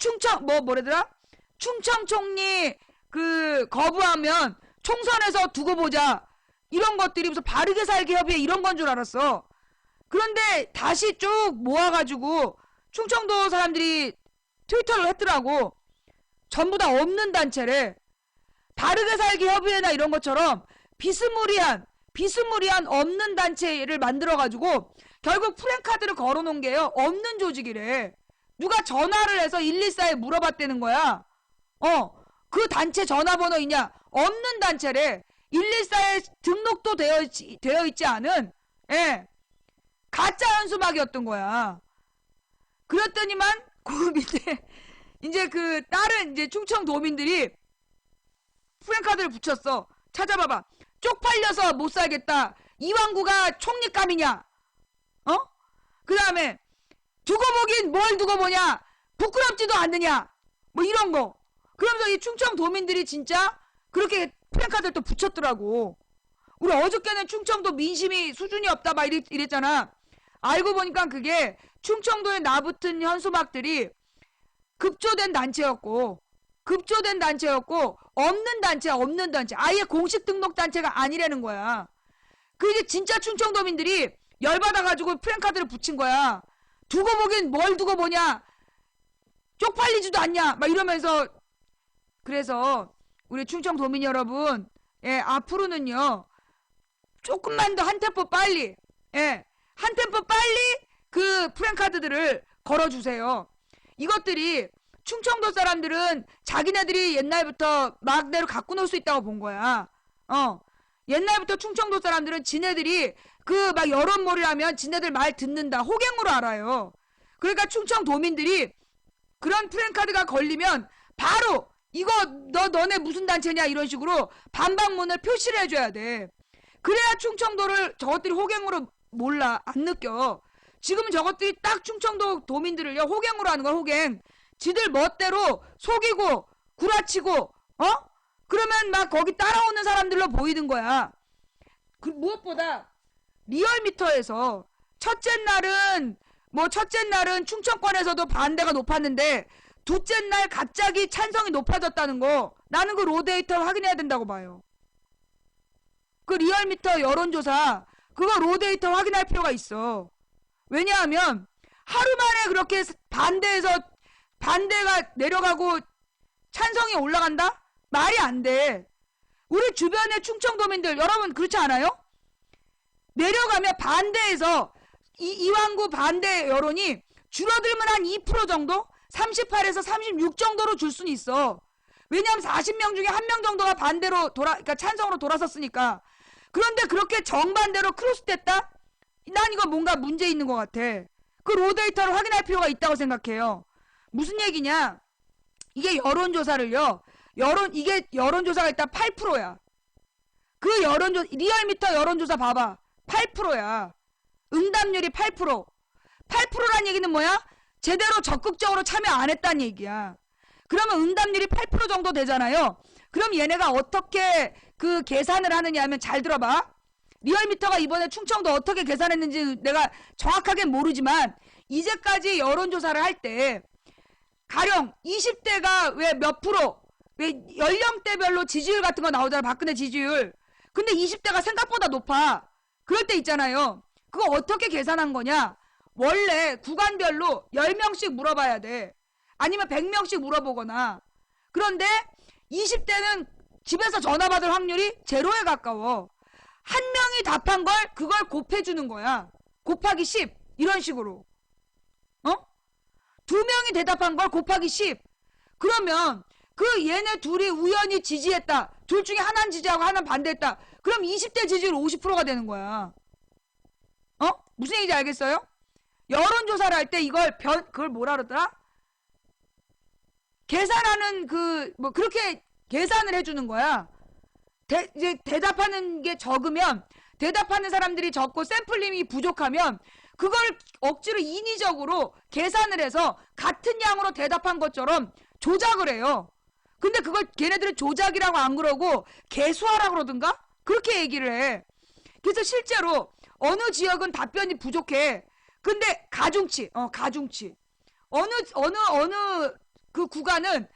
S1: 뭐래더라? 충청 총리 그 거부하면 총선에서 두고 보자. 이런 것들이 무슨 바르게 살기 협의회 이런 건 줄 알았어. 그런데 다시 쭉 모아가지고 충청도 사람들이 트위터를 했더라고. 전부 다 없는 단체래. 바르게 살기 협의회나 이런 것처럼 비스무리한 없는 단체를 만들어가지고 결국 프랜카드를 걸어놓은 게요. 없는 조직이래. 누가 전화를 해서 114에 물어봤다는 거야. 그 단체 전화번호 있냐? 없는 단체래. 114에 등록도 되어 있지 않은 가짜 현수막이었던 거야. 그랬더니만 그 밑에 이제 그 다른 이제 충청도민들이 프랜카드를 붙였어. 찾아봐봐. 쪽팔려서 못 살겠다. 이왕구가 총리감이냐? 그 다음에 두고 보긴 뭘 두고 보냐? 부끄럽지도 않느냐? 뭐 이런 거. 그러면서 이 충청도민들이 진짜 그렇게 프랜카드를 또 붙였더라고. 우리 어저께는 충청도 민심이 수준이 없다 막 이랬잖아. 알고 보니까 그게 충청도에 나붙은 현수막들이 급조된 단체였고 없는 단체 아예 공식 등록 단체가 아니라는 거야. 그 이제 진짜 충청도민들이 열받아가지고 프랜카드를 붙인 거야. 두고 보긴 뭘 두고 보냐? 쪽팔리지도 않냐? 막 이러면서. 그래서 우리 충청도민 여러분, 앞으로는요 조금만 더 한 템포 빨리, 한 템포 빨리 그 프랜카드들을 걸어주세요. 이것들이 충청도 사람들은 자기네들이 옛날부터 막대로 갖고 놀 수 있다고 본 거야. 옛날부터 충청도 사람들은 지네들이 그 막 여론몰이라면 지네들 말 듣는다 호갱으로 알아요. 그러니까 충청도민들이 그런 프랜카드가 걸리면 바로 이거 너네 무슨 단체냐 이런 식으로 반박문을 표시를 해줘야 돼. 그래야 충청도를 저것들이 호갱으로 몰라 안 느껴. 지금은 저것들이 딱 충청도 도민들을요 호갱으로 하는 거야. 호갱. 지들 멋대로 속이고 구라치고 그러면 막 거기 따라오는 사람들로 보이는 거야. 무엇보다 리얼미터에서 첫째 날은 충청권에서도 반대가 높았는데 둘째 날 갑자기 찬성이 높아졌다는 거, 나는 그 로데이터 확인해야 된다고 봐요. 그 리얼미터 여론조사 그거 로데이터 확인할 필요가 있어. 왜냐하면 하루 만에 그렇게 반대가 내려가고 찬성이 올라간다? 말이 안 돼. 우리 주변의 충청도민들 여러분 그렇지 않아요? 내려가면 반대에서 이왕구 반대 여론이 줄어들면 한 2% 정도? 38에서 36 정도로 줄 수는 있어. 왜냐하면 40명 중에 1명 정도가 반대로 그러니까 찬성으로 돌아섰으니까. 그런데 그렇게 정반대로 크로스됐다? 난 이거 뭔가 문제 있는 것 같아. 그 로데이터를 확인할 필요가 있다고 생각해요. 무슨 얘기냐? 이게 여론조사를요. 이게 여론조사가 일단 8%야. 그 리얼미터 여론조사 봐봐. 8%야. 응답률이 8%. 8%란 얘기는 뭐야? 제대로 적극적으로 참여 안 했다는 얘기야. 그러면 응답률이 8% 정도 되잖아요. 그럼 얘네가 어떻게 그 계산을 하느냐 하면 잘 들어봐. 리얼미터가 이번에 충청도 어떻게 계산했는지 내가 정확하게 모르지만 이제까지 여론조사를 할 때 가령 20대가 왜 몇 프로 왜 연령대별로 지지율 같은 거 나오잖아. 박근혜 지지율. 근데 20대가 생각보다 높아. 그럴 때 있잖아요. 그거 어떻게 계산한 거냐? 원래 구간별로 10명씩 물어봐야 돼. 아니면 100명씩 물어보거나. 그런데 20대는 집에서 전화 받을 확률이 제로에 가까워. 한 명이 답한 걸 그걸 곱해주는 거야. 곱하기 10 이런 식으로. 두 명이 대답한 걸 곱하기 10. 그러면 그 얘네 둘이 우연히 지지했다. 둘 중에 하나는 지지하고 하나는 반대했다. 그럼 20대 지지율 50%가 되는 거야. 무슨 얘기인지 알겠어요? 여론조사를 할 때 그걸 뭐라 그러더라? 계산하는 그렇게 계산을 해주는 거야. 이제 대답하는 게 적으면, 대답하는 사람들이 적고 샘플링이 부족하면 그걸 억지로 인위적으로 계산을 해서 같은 양으로 대답한 것처럼 조작을 해요. 근데 그걸 걔네들은 조작이라고 안 그러고 개수화라고 그러든가? 그렇게 얘기를 해. 그래서 실제로 어느 지역은 답변이 부족해. 근데 가중치. 어느 그 구간은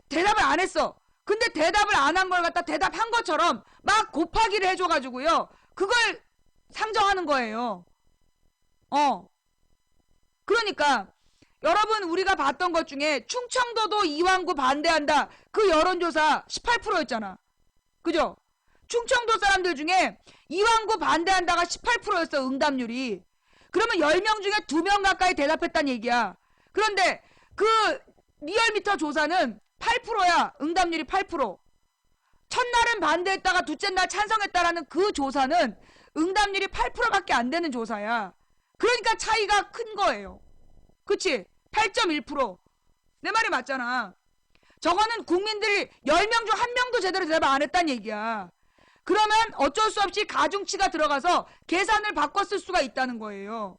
S1: 대답을 안 했어. 근데 대답을 안 한 걸 갖다 대답한 것처럼 막 곱하기를 해줘가지고요. 그걸 상정하는 거예요. 그러니까 여러분 우리가 봤던 것 중에 충청도도 이완구 반대한다. 그 여론조사 18%였잖아. 그죠? 충청도 사람들 중에 이완구 반대한다가 18%였어. 응답률이. 그러면 10명 중에 2명 가까이 대답했단 얘기야. 그런데 그 리얼미터 조사는 8%야. 응답률이 8%. 첫날은 반대했다가 둘째 날 찬성했다라는 그 조사는 응답률이 8%밖에 안 되는 조사야. 그러니까 차이가 큰 거예요. 그치? 8.1%. 내 말이 맞잖아. 저거는 국민들이 10명 중 1명도 제대로 대답 안 했단 얘기야. 그러면 어쩔 수 없이 가중치가 들어가서 계산을 바꿨을 수가 있다는 거예요.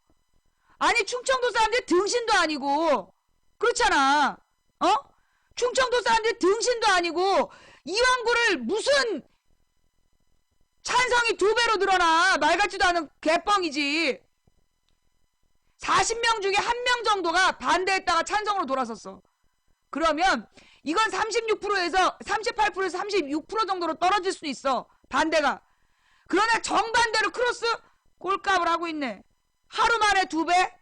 S1: 아니 충청도 사람들이 등신도 아니고 그렇잖아. 충청도 사람들이 등신도 아니고 이완구를 무슨 찬성이 2배로 늘어나. 말 같지도 않은 개뻥이지. 40명 중에 1명 정도가 반대했다가 찬성으로 돌아섰어. 그러면 이건 36%에서 38%에서 36% 정도로 떨어질 수 있어. 반대가. 그러나 정반대로 크로스 꼴값을 하고 있네. 하루 만에 2배?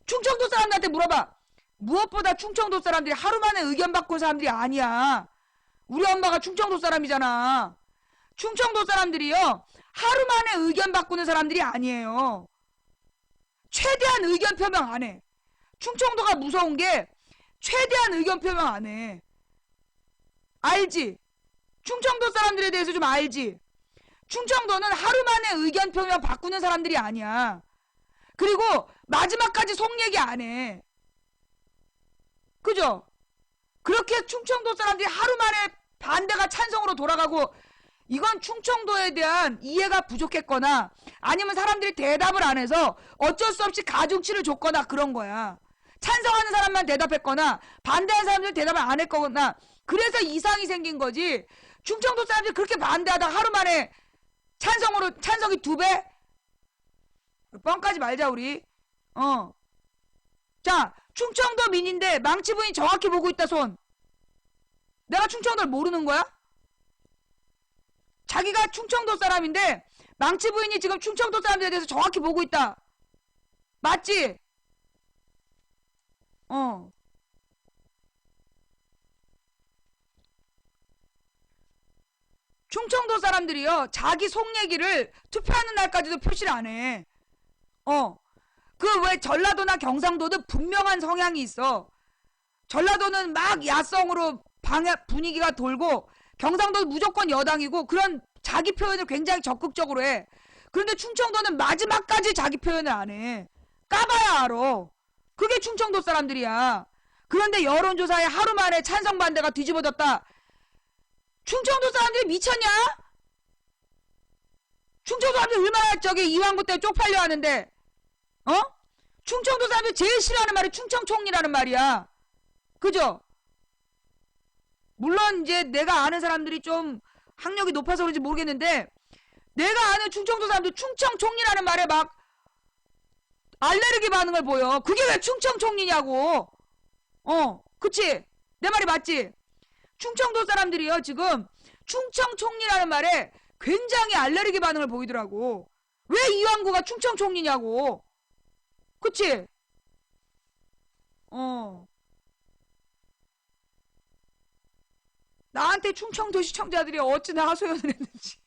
S1: 충청도 사람들한테 물어봐. 무엇보다 충청도 사람들이 하루 만에 의견 바꾼 사람들이 아니야. 우리 엄마가 충청도 사람이잖아. 충청도 사람들이요. 하루 만에 의견 바꾸는 사람들이 아니에요. 최대한 의견 표명 안 해. 충청도가 무서운 게 최대한 의견 표명 안 해. 알지? 충청도 사람들에 대해서 좀 알지? 충청도는 하루 만에 의견 표명 바꾸는 사람들이 아니야. 그리고 마지막까지 속 얘기 안 해. 그죠? 그렇게 충청도 사람들이 하루 만에 반대가 찬성으로 돌아가고 이건 충청도에 대한 이해가 부족했거나 아니면 사람들이 대답을 안 해서 어쩔 수 없이 가중치를 줬거나 그런 거야. 찬성하는 사람만 대답했거나 반대하는 사람들은 대답을 안 했거나 그래서 이상이 생긴 거지. 충청도 사람들이 그렇게 반대하다가 하루 만에 찬성이 2배? 뻥까지 말자 우리. 자, 충청도 민인데 망치부인이 정확히 보고 있다 손. 내가 충청도를 모르는 거야? 자기가 충청도 사람인데 망치부인이 지금 충청도 사람들에 대해서 정확히 보고 있다. 맞지? 충청도 사람들이요. 자기 속 얘기를 투표하는 날까지도 표시를 안 해. 그 왜 전라도나 경상도도 분명한 성향이 있어. 전라도는 막 야성으로 분위기가 돌고 경상도는 무조건 여당이고 그런 자기 표현을 굉장히 적극적으로 해. 그런데 충청도는 마지막까지 자기 표현을 안 해. 까봐야 알아. 그게 충청도 사람들이야. 그런데 여론조사에 하루 만에 찬성 반대가 뒤집어졌다. 충청도 사람들이 미쳤냐? 충청도 사람들이 얼마나 저기 이완구 때문에 쪽팔려 하는데 충청도 사람들이 제일 싫어하는 말이 충청총리라는 말이야. 그죠? 물론 이제 내가 아는 사람들이 좀 학력이 높아서 그런지 모르겠는데 내가 아는 충청도 사람들 충청총리라는 말에 막 알레르기 반응을 보여. 그게 왜 충청총리냐고. 그치? 내 말이 맞지? 충청도 사람들이요 지금 충청총리라는 말에 굉장히 알레르기 반응을 보이더라고. 왜 이완구가 충청총리냐고. 그치? 나한테 충청도 시청자들이 어찌나 하소연을 했는지.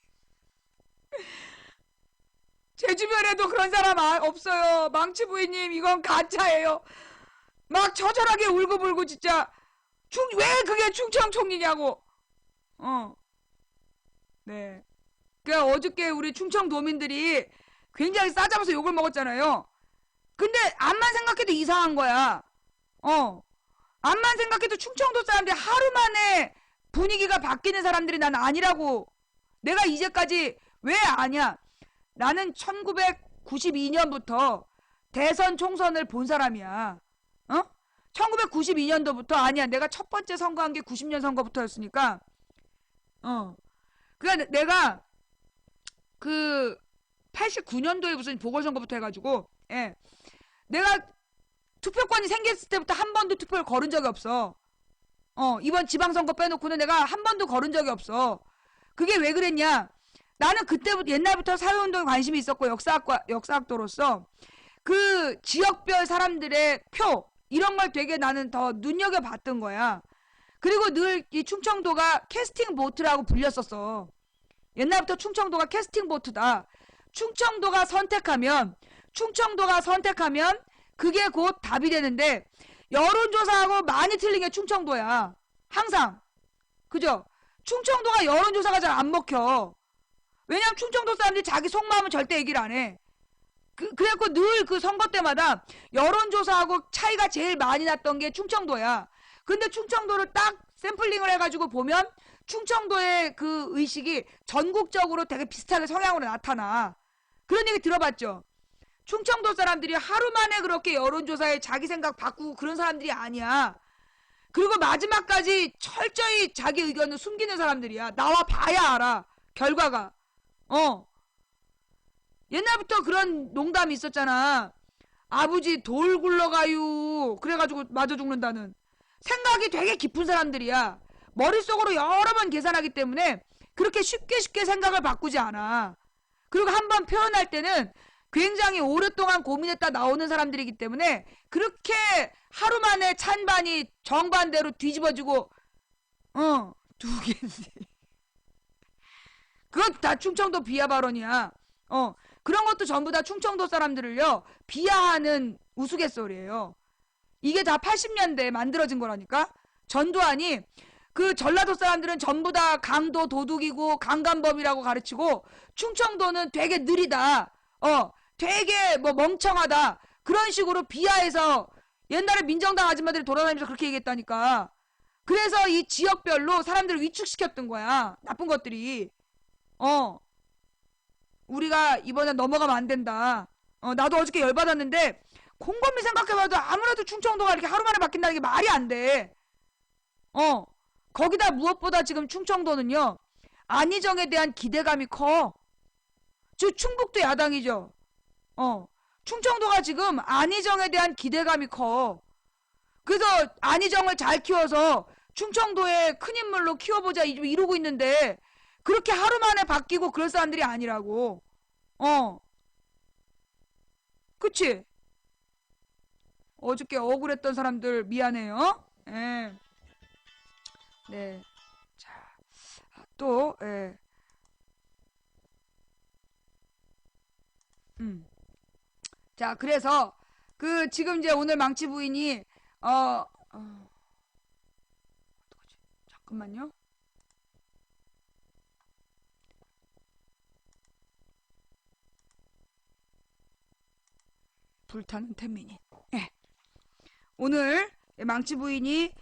S1: 제 주변에도 그런 사람 없어요. 망치부인님 이건 가짜예요. 막 처절하게 울고불고 진짜. 왜 그게 충청총리냐고. 네. 그러니까 어저께 우리 충청도민들이 굉장히 싸잡아서 욕을 먹었잖아요. 근데 암만 생각해도 이상한 거야. 암만 생각해도 충청도 사람들이 하루 만에 분위기가 바뀌는 사람들이 난 아니라고. 내가 이제까지 왜 아냐? 나는 1992년부터 대선 총선을 본 사람이야. 어? 1992년도부터 아니야. 내가 첫 번째 선거한 게 90년 선거부터였으니까. 그러니까 내가 그 89년도에 무슨 보궐선거부터 해가지고, 예. 내가 투표권이 생겼을 때부터 한 번도 투표를 걸은 적이 없어. 이번 지방선거 빼놓고는 내가 한 번도 걸은 적이 없어. 그게 왜 그랬냐? 나는 그때부터 옛날부터 사회운동에 관심이 있었고 역사학도로서 그 지역별 사람들의 표 이런 걸 되게 나는 더 눈여겨봤던 거야. 그리고 늘 이 충청도가 캐스팅 보트라고 불렸었어. 옛날부터 충청도가 캐스팅 보트다. 충청도가 선택하면 그게 곧 답이 되는데 여론조사하고 많이 틀린 게 충청도야. 항상. 그죠? 충청도가 여론조사가 잘 안 먹혀. 왜냐면 충청도 사람들이 자기 속마음은 절대 얘기를 안 해. 그래갖고 늘 그 선거 때마다 여론조사하고 차이가 제일 많이 났던 게 충청도야. 근데 충청도를 딱 샘플링을 해가지고 보면 충청도의 그 의식이 전국적으로 되게 비슷하게 성향으로 나타나. 그런 얘기 들어봤죠? 충청도 사람들이 하루 만에 그렇게 여론조사에 자기 생각 바꾸고 그런 사람들이 아니야. 그리고 마지막까지 철저히 자기 의견을 숨기는 사람들이야. 나와 봐야 알아. 결과가. 옛날부터 그런 농담이 있었잖아. 아버지 돌 굴러가요. 그래가지고 맞아 죽는다는. 생각이 되게 깊은 사람들이야. 머릿속으로 여러 번 계산하기 때문에 그렇게 쉽게 생각을 바꾸지 않아. 그리고 한번 표현할 때는 굉장히 오랫동안 고민했다 나오는 사람들이기 때문에 그렇게 하루 만에 찬반이 정반대로 뒤집어지고 두 개인데 그건 다 충청도 비하 발언이야. 그런 것도 전부 다 충청도 사람들을요 비하하는 우스갯소리예요. 이게 다 80년대에 만들어진 거라니까. 전두환이 그 전라도 사람들은 전부 다 강도 도둑이고 강간범이라고 가르치고 충청도는 되게 느리다. 되게 뭐 멍청하다. 그런 식으로 비하해서 옛날에 민정당 아줌마들이 돌아다니면서 그렇게 얘기했다니까. 그래서 이 지역별로 사람들을 위축시켰던 거야. 나쁜 것들이. 우리가 이번에 넘어가면 안 된다. 나도 어저께 열받았는데 곰곰이 생각해봐도 아무래도 충청도가 이렇게 하루 만에 바뀐다는 게 말이 안 돼. 거기다 무엇보다 지금 충청도는요. 안희정에 대한 기대감이 커. 즉 충북도 야당이죠. 충청도가 지금 안희정에 대한 기대감이 커. 그래서 안희정을 잘 키워서 충청도에 큰 인물로 키워보자 이러고 있는데 그렇게 하루 만에 바뀌고 그럴 사람들이 아니라고. 그치? 어저께 억울했던 사람들 미안해요. 예. 네. 자, 또, 예. 자, 그래서, 지금 이제 오늘 망치 부인이, 어떡하지? 잠깐만요. 불타는 태민이. 예. 오늘 망치 부인이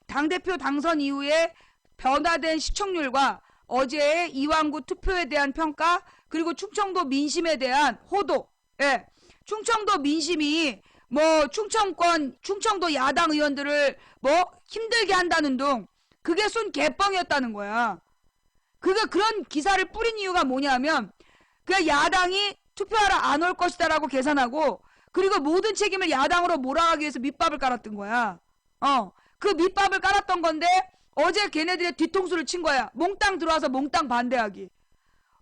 S1: 당대표 당선 이후에 변화된 시청률과 어제의 이왕구 투표에 대한 평가 그리고 충청도 민심에 대한 호도. 예. 충청도 민심이 뭐 충청도 야당 의원들을 뭐 힘들게 한다는 둥 그게 순 개뻥이었다는 거야. 그런 기사를 뿌린 이유가 뭐냐면 그 야당이 투표하러 안 올 것이다라고 계산하고 그리고 모든 책임을 야당으로 몰아가기 위해서 밑밥을 깔았던 거야. 그 밑밥을 깔았던 건데 어제 걔네들의 뒤통수를 친 거야. 몽땅 들어와서 몽땅 반대하기.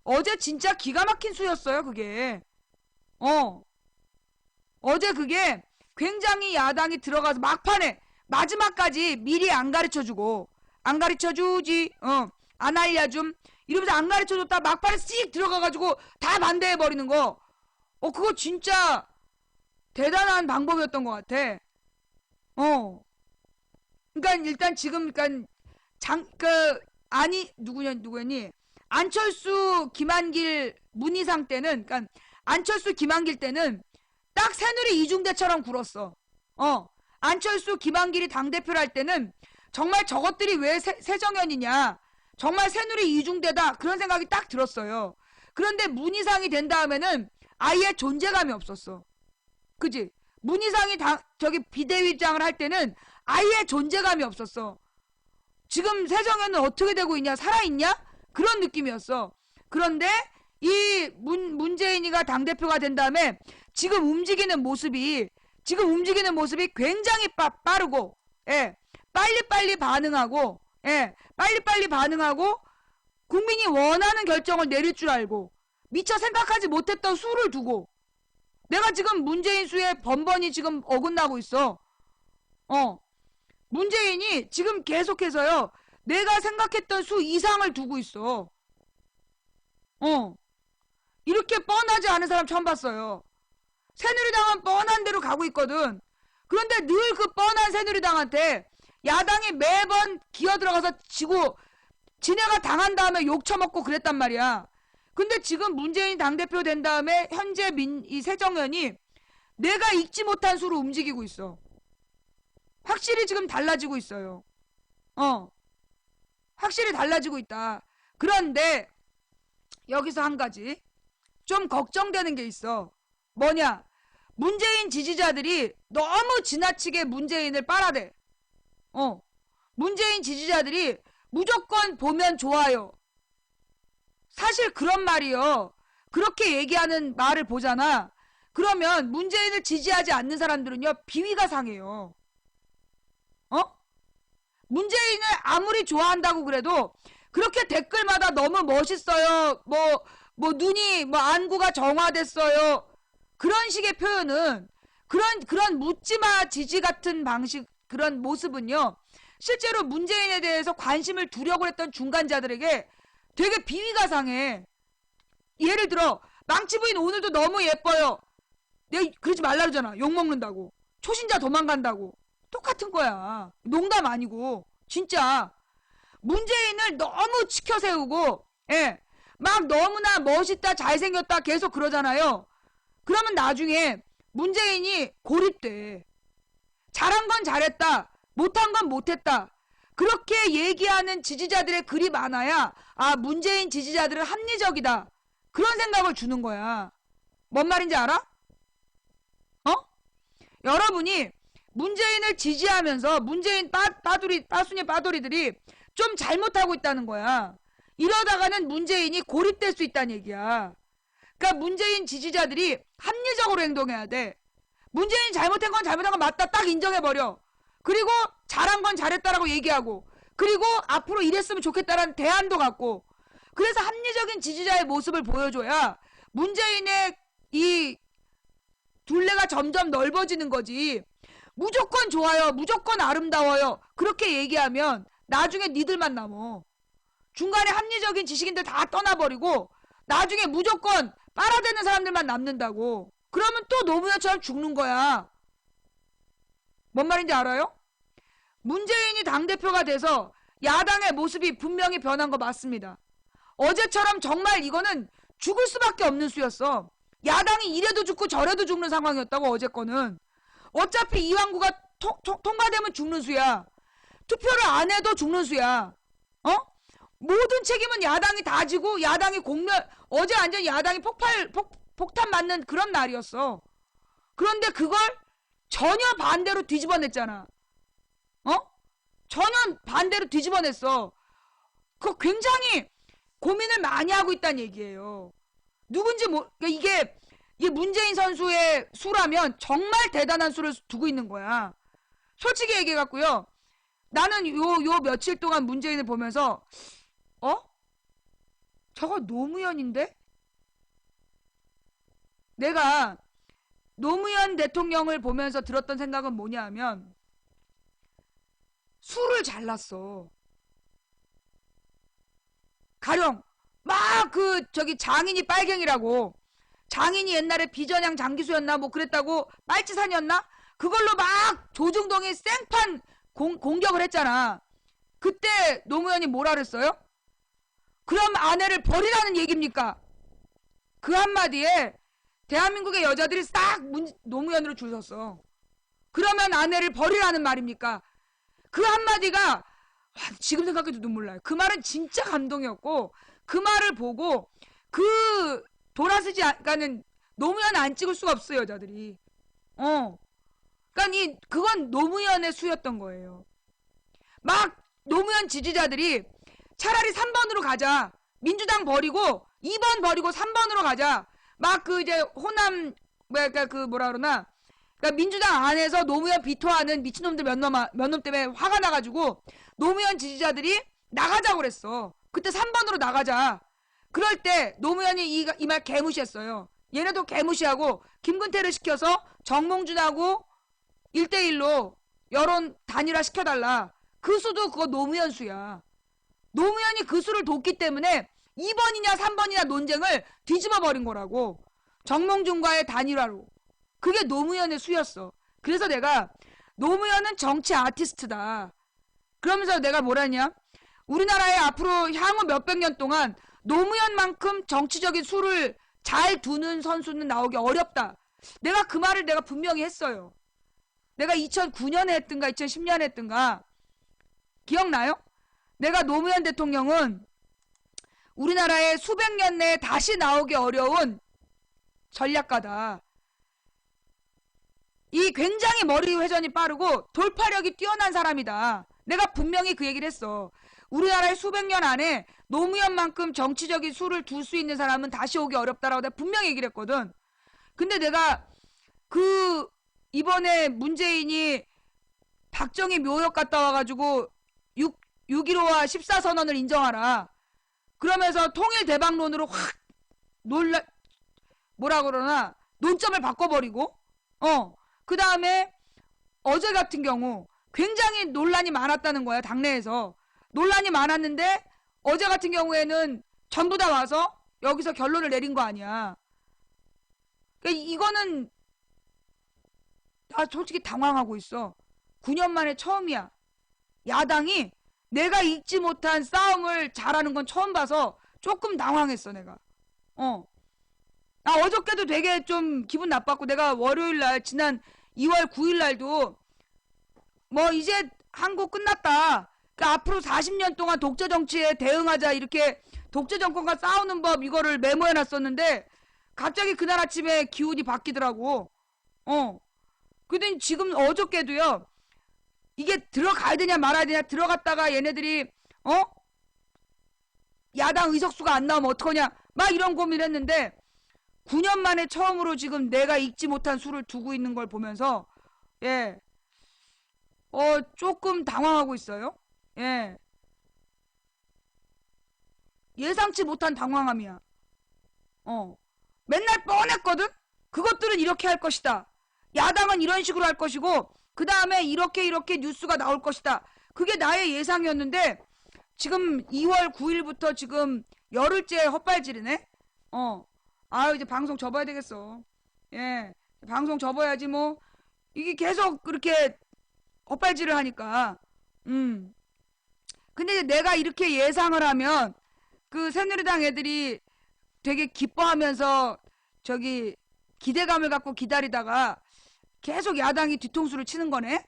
S1: 어제 진짜 기가 막힌 수였어요 그게. 어제 그게 굉장히 야당이 들어가서 막판에 마지막까지 미리 안 가르쳐주고 안 가르쳐주지 안 알려줌 이러면서 안 가르쳐줬다 막판에 씩 들어가가지고 다 반대해버리는 거. 그거 진짜 대단한 방법이었던 것 같아. 그러니까 일단 지금 누구니? 안철수 김한길 문희상 때는 그러니까 안철수 김한길 때는 딱 새누리 이중대처럼 굴었어. 안철수 김한길이 당대표를 할 때는 정말 저것들이 왜 새정연이냐. 정말 새누리 이중대다. 그런 생각이 딱 들었어요. 그런데 문희상이 된 다음에는 아예 존재감이 없었어. 그지? 문희상이 저기 비대위장을 할 때는 아예 존재감이 없었어. 지금 새정연은 어떻게 되고 있냐? 살아있냐? 그런 느낌이었어. 그런데 이 문재인이가 당대표가 된 다음에 지금 움직이는 모습이 굉장히 빠르고, 예, 빨리빨리 반응하고, 예, 빨리빨리 반응하고, 국민이 원하는 결정을 내릴 줄 알고, 미처 생각하지 못했던 수를 두고, 내가 지금 문재인 수에 번번이 지금 어긋나고 있어. 문재인이 지금 계속해서요, 내가 생각했던 수 이상을 두고 있어. 이렇게 뻔하지 않은 사람 처음 봤어요. 새누리당은 뻔한 대로 가고 있거든. 그런데 늘 그 뻔한 새누리당한테 야당이 매번 기어들어가서 지네가 당한 다음에 욕 처먹고 그랬단 말이야. 근데 지금 문재인 당대표 된 다음에 현재 이 새정연이 내가 읽지 못한 수로 움직이고 있어. 확실히 지금 달라지고 있어요. 확실히 달라지고 있다. 그런데 여기서 한 가지 좀 걱정되는 게 있어. 뭐냐? 문재인 지지자들이 너무 지나치게 문재인을 빨아대. 문재인 지지자들이 무조건 보면 좋아요. 사실 그런 말이요. 그렇게 얘기하는 말을 보잖아. 그러면 문재인을 지지하지 않는 사람들은요, 비위가 상해요. 문재인을 아무리 좋아한다고 그래도 그렇게 댓글마다 너무 멋있어요. 눈이 안구가 정화됐어요. 그런 식의 표현은 그런 묻지마 지지 같은 방식, 그런 모습은요, 실제로 문재인에 대해서 관심을 두려고 했던 중간자들에게 되게 비위가 상해. 예를 들어 망치 부인 오늘도 너무 예뻐요. 내가 그러지 말라 그러잖아. 욕먹는다고. 초신자 도망간다고. 똑같은 거야. 농담 아니고 진짜 문재인을 너무 치켜세우고, 예, 막 너무나 멋있다 잘생겼다 계속 그러잖아요. 그러면 나중에 문재인이 고립돼. 잘한 건 잘했다, 못한 건 못했다, 그렇게 얘기하는 지지자들의 글이 많아야 문재인 지지자들은 합리적이다, 그런 생각을 주는 거야. 뭔 말인지 알아? 여러분이 문재인을 지지하면서 문재인 빠순이 빠돌이들이 좀 잘못하고 있다는 거야. 이러다가는 문재인이 고립될 수 있다는 얘기야. 그러니까 문재인 지지자들이 합리적으로 행동해야 돼. 문재인 잘못한 건 잘못한 건 맞다 딱 인정해버려. 그리고 잘한 건 잘했다라고 얘기하고, 그리고 앞으로 이랬으면 좋겠다라는 대안도 갖고, 그래서 합리적인 지지자의 모습을 보여줘야 문재인의 이 둘레가 점점 넓어지는 거지. 무조건 좋아요, 무조건 아름다워요, 그렇게 얘기하면 나중에 니들만 남어. 중간에 합리적인 지식인들 다 떠나버리고 나중에 무조건 빨아대는 사람들만 남는다고. 그러면 또 노무현처럼 죽는 거야. 뭔 말인지 알아요? 문재인이 당대표가 돼서 야당의 모습이 분명히 변한 거 맞습니다. 어제처럼 정말 이거는 죽을 수밖에 없는 수였어. 야당이 이래도 죽고 저래도 죽는 상황이었다고. 어제 거는 어차피 이왕구가 통과되면 죽는 수야. 투표를 안 해도 죽는 수야. 모든 책임은 야당이 다 지고 야당이 어제 완전 야당이 폭탄 맞는 그런 날이었어. 그런데 그걸 전혀 반대로 뒤집어냈잖아. 전혀 반대로 뒤집어냈어. 그거 굉장히 고민을 많이 하고 있다는 얘기예요. 누군지 그러니까 이게 문재인 선수의 수라면 정말 대단한 수를 두고 있는 거야. 솔직히 얘기해갖고요, 나는 요 며칠 동안 문재인을 보면서 저거 노무현인데? 내가 노무현 대통령을 보면서 들었던 생각은 뭐냐 하면, 술을 잘랐어. 가령 막 장인이 빨갱이라고, 장인이 옛날에 비전향 장기수였나 그랬다고 빨치산이었나? 그걸로 막 조중동에 생판 공격을 했잖아. 그때 노무현이 뭐라 그랬어요? 그럼 아내를 버리라는 얘기입니까? 그 한마디에 대한민국의 여자들이 싹 노무현으로 줄 섰어. 그러면 아내를 버리라는 말입니까? 그 한마디가 와, 지금 생각해도 눈물 나요. 그 말은 진짜 감동이었고 그 말을 보고 그 돌아서지 않으니까는 노무현 안 찍을 수가 없어요 여자들이. 그러니까 그건 노무현의 수였던 거예요. 막 노무현 지지자들이 차라리 3번으로 가자. 민주당 버리고 2번 버리고 3번으로 가자. 막 그 이제 호남 그 뭐라 그러나 그러니까 민주당 안에서 노무현 비토하는 미친놈들 몇 놈 때문에 화가 나가지고 노무현 지지자들이 나가자고 그랬어. 그때 3번으로 나가자. 그럴 때 노무현이 이 말 개무시했어요. 얘네도 개무시하고 김근태를 시켜서 정몽준하고 1대1로 여론 단일화 시켜달라. 그 수도 그거 노무현 수야. 노무현이 그 수를 뒀기 때문에 2번이냐 3번이냐 논쟁을 뒤집어 버린 거라고. 정몽준과의 단일화로. 그게 노무현의 수였어. 그래서 내가 노무현은 정치 아티스트다. 그러면서 내가 뭐라냐? 우리나라에 앞으로 향후 몇백 년 동안 노무현만큼 정치적인 수를 잘 두는 선수는 나오기 어렵다. 내가 그 말을 내가 분명히 했어요. 내가 2009년에 했든가 2010년에 했든가 기억나요? 내가 노무현 대통령은 우리나라에 수백 년 내에 다시 나오기 어려운 전략가다. 이 굉장히 머리 회전이 빠르고 돌파력이 뛰어난 사람이다. 내가 분명히 그 얘기를 했어. 우리나라의 수백 년 안에 노무현만큼 정치적인 수를 둘 수 있는 사람은 다시 오기 어렵다라고 내가 분명히 얘기를 했거든. 근데 내가 그 이번에 문재인이 박정희 묘역 갔다 와가지고 6.15와 14선언을 인정하라. 그러면서 통일 대박론으로 확 뭐라 그러나 논점을 바꿔버리고 그 다음에 어제 같은 경우 굉장히 논란이 많았다는 거야. 당내에서 논란이 많았는데 어제 같은 경우에는 전부 다 와서 여기서 결론을 내린 거 아니야. 그러니까 이거는 나 솔직히 당황하고 있어. 9년 만에 처음이야. 야당이 내가 읽지 못한 싸움을 잘하는 건 처음 봐서 조금 당황했어 내가. 나 어저께도 되게 좀 기분 나빴고 내가 월요일날 지난 2월 9일날도 뭐 이제 한국 끝났다. 그러니까 앞으로 40년 동안 독재 정치에 대응하자 이렇게 독재 정권과 싸우는 법 이거를 메모해놨었는데 갑자기 그날 아침에 기운이 바뀌더라고. 그랬더니 지금 어저께도요. 이게 들어가야 되냐 말아야 되냐 들어갔다가 얘네들이 야당 의석수가 안 나오면 어떡하냐 막 이런 고민을 했는데 9년 만에 처음으로 지금 내가 읽지 못한 수를 두고 있는 걸 보면서 조금 당황하고 있어요. 예상치 못한 당황함이야. 맨날 뻔했거든. 그것들은 이렇게 할 것이다. 야당은 이런 식으로 할 것이고 그 다음에 이렇게 뉴스가 나올 것이다. 그게 나의 예상이었는데 지금 2월 9일부터 지금 열흘째 헛발질이네. 이제 방송 접어야 되겠어. 방송 접어야지 뭐. 이게 계속 그렇게 헛발질을 하니까. 근데 내가 이렇게 예상을 하면 그 새누리당 애들이 되게 기뻐하면서 저기 기대감을 갖고 기다리다가 계속 야당이 뒤통수를 치는 거네.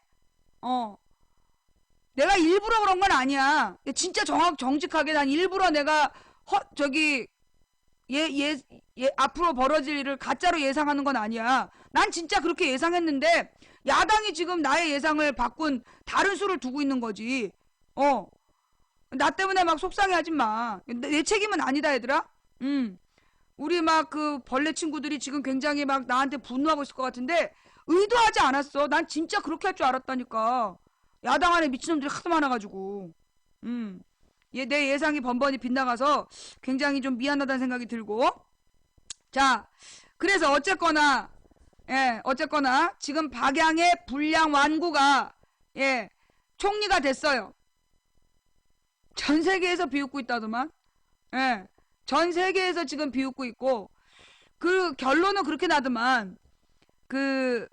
S1: 내가 일부러 그런 건 아니야. 진짜 정직하게 난 일부러 내가 앞으로 벌어질 일을 가짜로 예상하는 건 아니야. 난 진짜 그렇게 예상했는데 야당이 지금 나의 예상을 바꾼 다른 수를 두고 있는 거지. 나 때문에 막 속상해하지 마. 내 책임은 아니다 얘들아. 우리 막 그 벌레 친구들이 지금 굉장히 막 나한테 분노하고 있을 것 같은데 의도하지 않았어. 난 진짜 그렇게 할 줄 알았다니까. 야당 안에 미친놈들이 하도 많아가지고. 내 예상이 번번이 빗나가서 굉장히 좀 미안하다는 생각이 들고. 자, 그래서 어쨌거나 지금 박양의 불량 완구가 총리가 됐어요. 전 세계에서 비웃고 있다더만. 전 세계에서 지금 비웃고 있고 그 결론은 그렇게 나더만. 그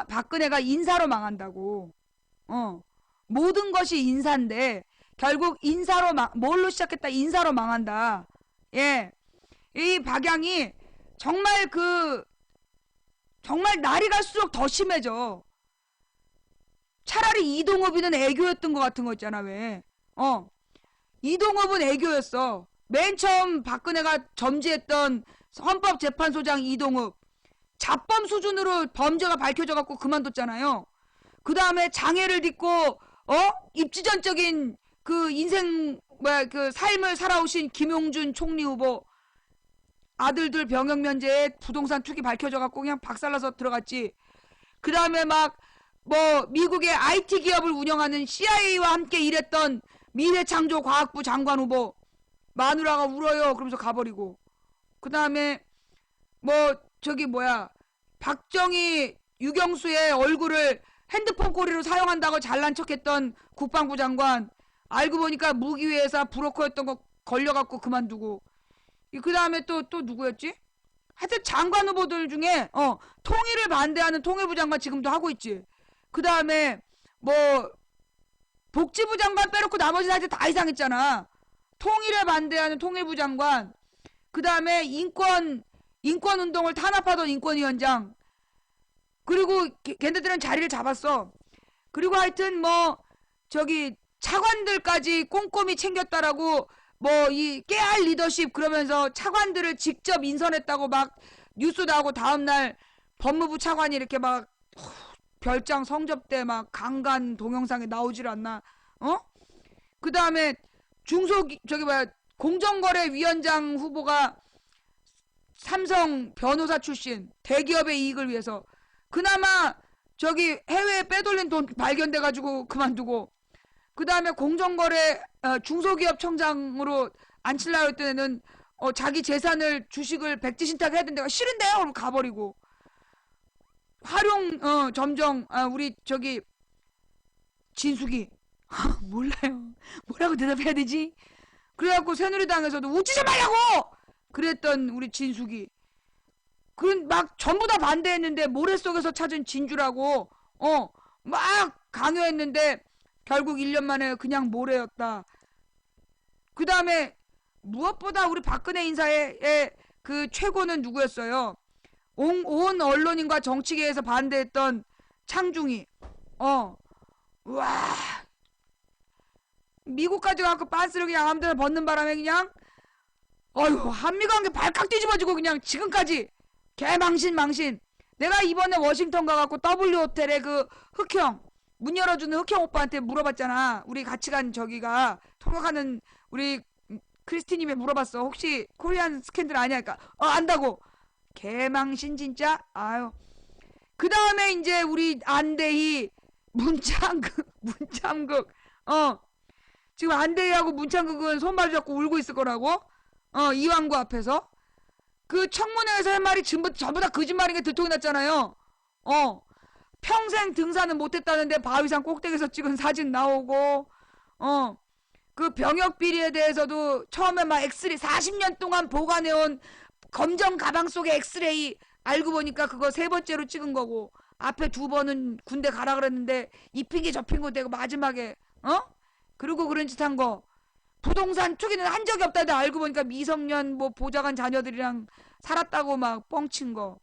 S1: 박근혜가 인사로 망한다고. 모든 것이 인사인데 결국 뭘로 시작했다 인사로 망한다. 이 박양이 정말 날이 갈수록 더 심해져. 차라리 이동업이는 애교였던 것 같은 거 있잖아, 왜. 이동업은 애교였어. 맨 처음 박근혜가 점지했던 헌법재판소장 이동업. 자범 수준으로 범죄가 밝혀져갖고 그만뒀잖아요. 그 다음에 장애를 딛고, 입지전적인 그 인생, 그 삶을 살아오신 김용준 총리 후보. 아들들 병역 면제에 부동산 투기 밝혀져갖고 그냥 박살나서 들어갔지. 그 다음에 미국의 IT 기업을 운영하는 CIA와 함께 일했던 미래창조과학부 장관 후보. 마누라가 울어요. 그러면서 가버리고. 그 다음에, 박정희, 유경수의 얼굴을 핸드폰 꼬리로 사용한다고 잘난 척했던 국방부 장관. 알고 보니까 무기회사 브로커였던 거 걸려갖고 그만두고. 그 다음에 또 누구였지? 하여튼 장관 후보들 중에 통일을 반대하는 통일부 장관 지금도 하고 있지. 그 다음에 복지부 장관 빼놓고 나머지 하여튼 다 이상했잖아. 통일에 반대하는 통일부 장관. 그 다음에 인권운동을 탄압하던 인권위원장. 그리고 걔네들은 자리를 잡았어. 그리고 하여튼 차관들까지 꼼꼼히 챙겼다라고 이 깨알 리더십 그러면서 차관들을 직접 인선했다고 막 뉴스 나오고 다음날 법무부 차관이 이렇게 별장 성접대 강간 동영상에 나오질 않나. 그 다음에 공정거래위원장 후보가 삼성 변호사 출신. 대기업의 이익을 위해서. 그나마 해외에 빼돌린 돈 발견돼가지고 그만두고. 그 다음에 공정거래 중소기업 청장으로 앉히려고 했던 애는 자기 재산을 주식을 백지신탁 해야 된다고 싫은데요? 그럼 가버리고. 점정 우리 진숙이 몰라요. 뭐라고 대답해야 되지? 그래갖고 새누리당에서도 웃지 좀 말라고! 그랬던 우리 진숙이. 전부 다 반대했는데 모래 속에서 찾은 진주라고 막 강요했는데 결국 1년 만에 그냥 모래였다. 그 다음에 무엇보다 우리 박근혜 인사의 그 최고는 누구였어요? 온 언론인과 정치계에서 반대했던 창중이. 와, 미국까지 가서 빤스를 그냥 아무데나 벗는 바람에 그냥 한미관계 발칵 뒤집어지고 그냥 지금까지 개망신. 내가 이번에 워싱턴 가갖고 W 호텔에 그 흑형 문 열어주는 흑형 오빠한테 물어봤잖아. 우리 같이 간 저기가 통역하는 우리 크리스티님이 물어봤어. 혹시 코리안 스캔들 아니야? 그러니까 안다고. 개망신 진짜. 아유. 그 다음에 이제 우리 안대희 문창극 지금 안대희하고 문창극은 손발 잡고 울고 있을 거라고. 이왕구 앞에서 그 청문회에서 할 말이 전부 다 거짓말인 게 들통이 났잖아요. 평생 등산은 못했다는데 바위산 꼭대기에서 찍은 사진 나오고, 그 병역 비리에 대해서도 처음에 엑스레이 40년 동안 보관해온 검정 가방 속에 엑스레이 알고 보니까 그거 3번째로 찍은 거고, 앞에 2번은 군대 가라 그랬는데 이 핑계 저 핑계 대고 마지막에 그리고 그런 짓 한 거. 부동산 투기는 한 적이 없다는데 알고 보니까 미성년 보좌관 자녀들이랑 살았다고 막 뻥친 거.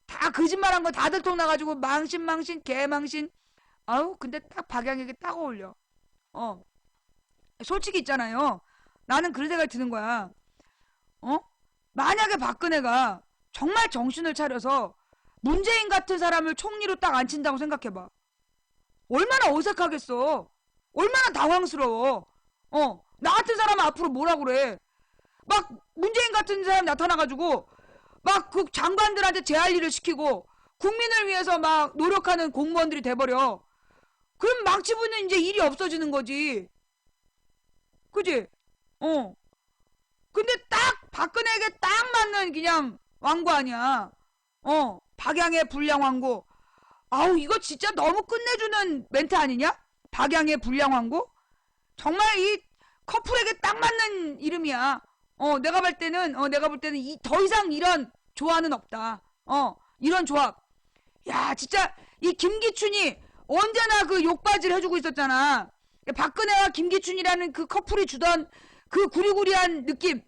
S1: 다 거짓말한 거 다 들통 나가지고 망신 개망신. 근데 딱 박양에게 딱 어울려. 솔직히 있잖아요. 나는 그런 생각이 드는 거야. 만약에 박근혜가 정말 정신을 차려서 문재인 같은 사람을 총리로 딱 앉힌다고 생각해봐. 얼마나 어색하겠어. 얼마나 당황스러워. 나 같은 사람은 앞으로 뭐라 그래. 문재인 같은 사람 나타나가지고 그 장관들한테 제할 일을 시키고 국민을 위해서 노력하는 공무원들이 돼버려. 그럼 망치부는 이제 일이 없어지는 거지. 그지? 근데 딱 박근혜에게 딱 맞는 그냥 왕고 아니야. 박양의 불량 왕고. 이거 진짜 너무 끝내주는 멘트 아니냐? 박양의 불량 왕고? 정말 이 커플에게 딱 맞는 이름이야. 내가 볼 때는 더 이상 이런 조화는 없다. 이런 조합. 야, 진짜 이 김기춘이 언제나 그 욕바지를 해주고 있었잖아. 박근혜와 김기춘이라는 그 커플이 주던 그 구리구리한 느낌.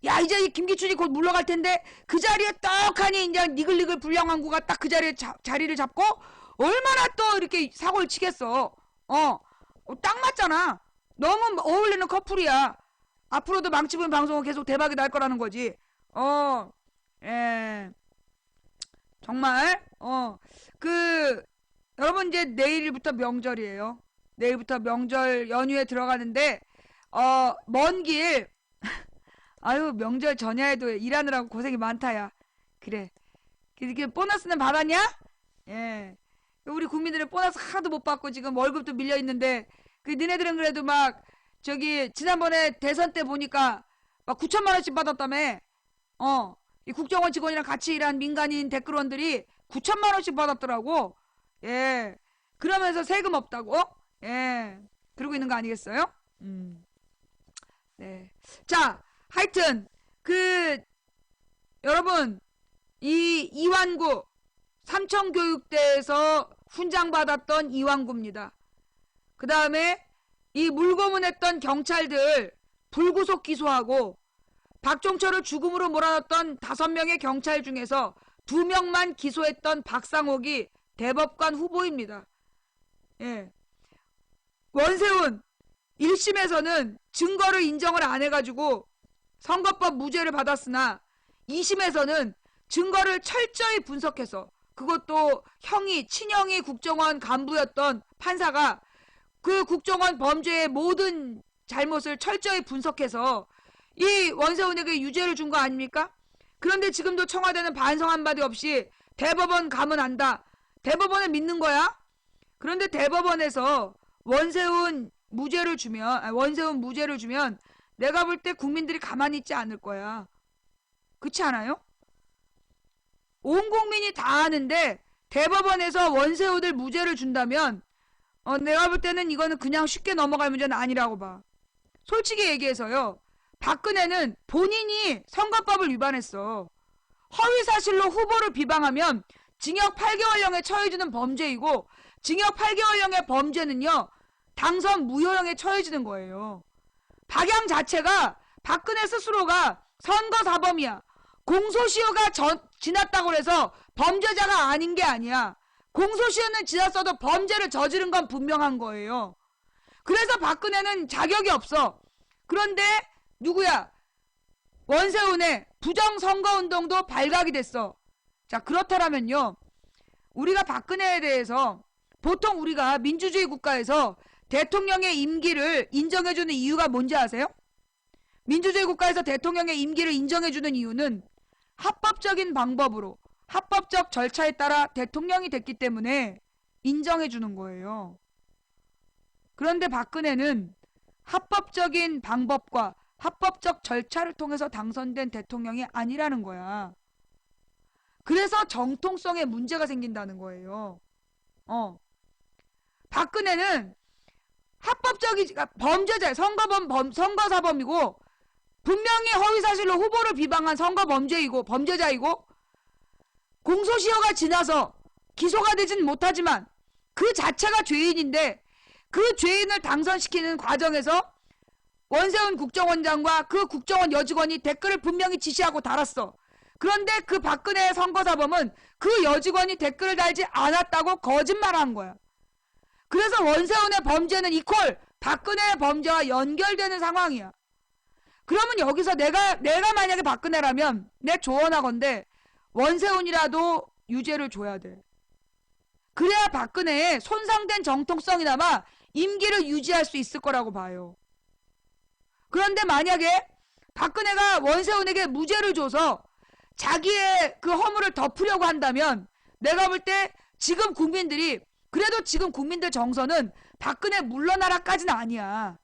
S1: 야, 이제 이 김기춘이 곧 물러갈 텐데 그 자리에 떡하니 이제 니글니글 불량왕구가 딱 그 자리에 자리를 잡고 얼마나 또 이렇게 사고를 치겠어. 딱 맞잖아. 너무 어울리는 커플이야. 앞으로도 망치부인 방송은 계속 대박이 날 거라는 거지. 예. 정말, 여러분 이제 내일부터 명절이에요. 내일부터 명절 연휴에 들어가는데, 먼 길, 아유, 명절 전야에도 일하느라고 고생이 많다야. 그래. 이렇게 보너스는 받았냐? 예. 우리 국민들은 보너스 하나도 못 받고 지금 월급도 밀려 있는데, 너네들은 그래도 막, 지난번에 대선 때 보니까, 막 9천만 원씩 받았다며. 이 국정원 직원이랑 같이 일한 민간인 댓글원들이 9천만 원씩 받았더라고. 예. 그러면서 세금 없다고? 예. 그러고 있는 거 아니겠어요? 네. 자, 하여튼, 여러분, 이 이완구, 삼청교육대에서 훈장 받았던 이완구입니다. 그 다음에 이 물고문했던 경찰들 불구속 기소하고 박종철을 죽음으로 몰아넣었던 5명의 경찰 중에서 2명만 기소했던 박상옥이 대법관 후보입니다. 예. 원세훈 1심에서는 증거를 인정을 안 해가지고 선거법 무죄를 받았으나 2심에서는 증거를 철저히 분석해서 그것도 친형이 국정원 간부였던 판사가 그 국정원 범죄의 모든 잘못을 철저히 분석해서 이 원세훈에게 유죄를 준 거 아닙니까? 그런데 지금도 청와대는 반성 한마디 없이 대법원 가면 안다. 대법원을 믿는 거야? 그런데 대법원에서 원세훈 무죄를 주면 내가 볼 때 국민들이 가만히 있지 않을 거야. 그렇지 않아요? 온 국민이 다 아는데 대법원에서 원세훈을 무죄를 준다면 내가 볼 때는 이거는 그냥 쉽게 넘어갈 문제는 아니라고 봐. 솔직히 얘기해서요. 박근혜는 본인이 선거법을 위반했어. 허위사실로 후보를 비방하면 징역 8개월형에 처해지는 범죄이고 징역 8개월형의 범죄는요. 당선 무효형에 처해지는 거예요. 박양 자체가 박근혜 스스로가 선거사범이야. 공소시효가 지났다고 해서 범죄자가 아닌 게 아니야. 공소시효는 지났어도 범죄를 저지른 건 분명한 거예요. 그래서 박근혜는 자격이 없어. 그런데 누구야? 원세훈의 부정선거운동도 발각이 됐어. 자, 그렇다면요. 우리가 박근혜에 대해서 보통 우리가 민주주의 국가에서 대통령의 임기를 인정해주는 이유가 뭔지 아세요? 민주주의 국가에서 대통령의 임기를 인정해주는 이유는 합법적인 방법으로 합법적 절차에 따라 대통령이 됐기 때문에 인정해주는 거예요. 그런데 박근혜는 합법적인 방법과 합법적 절차를 통해서 당선된 대통령이 아니라는 거야. 그래서 정통성에 문제가 생긴다는 거예요. 박근혜는 범죄자, 선거사범이고 분명히 허위사실로 후보를 비방한 범죄자이고 공소시효가 지나서 기소가 되진 못하지만 그 자체가 죄인인데 그 죄인을 당선시키는 과정에서 원세훈 국정원장과 그 국정원 여직원이 댓글을 분명히 지시하고 달았어. 그런데 그 박근혜 선거사범은 그 여직원이 댓글을 달지 않았다고 거짓말한 거야. 그래서 원세훈의 범죄는 이퀄 박근혜의 범죄와 연결되는 상황이야. 그러면 여기서 내가 만약에 박근혜라면 내 조언하건대 원세훈이라도 유죄를 줘야 돼. 그래야 박근혜의 손상된 정통성이나마 임기를 유지할 수 있을 거라고 봐요. 그런데 만약에 박근혜가 원세훈에게 무죄를 줘서 자기의 그 허물을 덮으려고 한다면 내가 볼 때 지금 국민들 정서는 박근혜 물러나라까지는 아니야.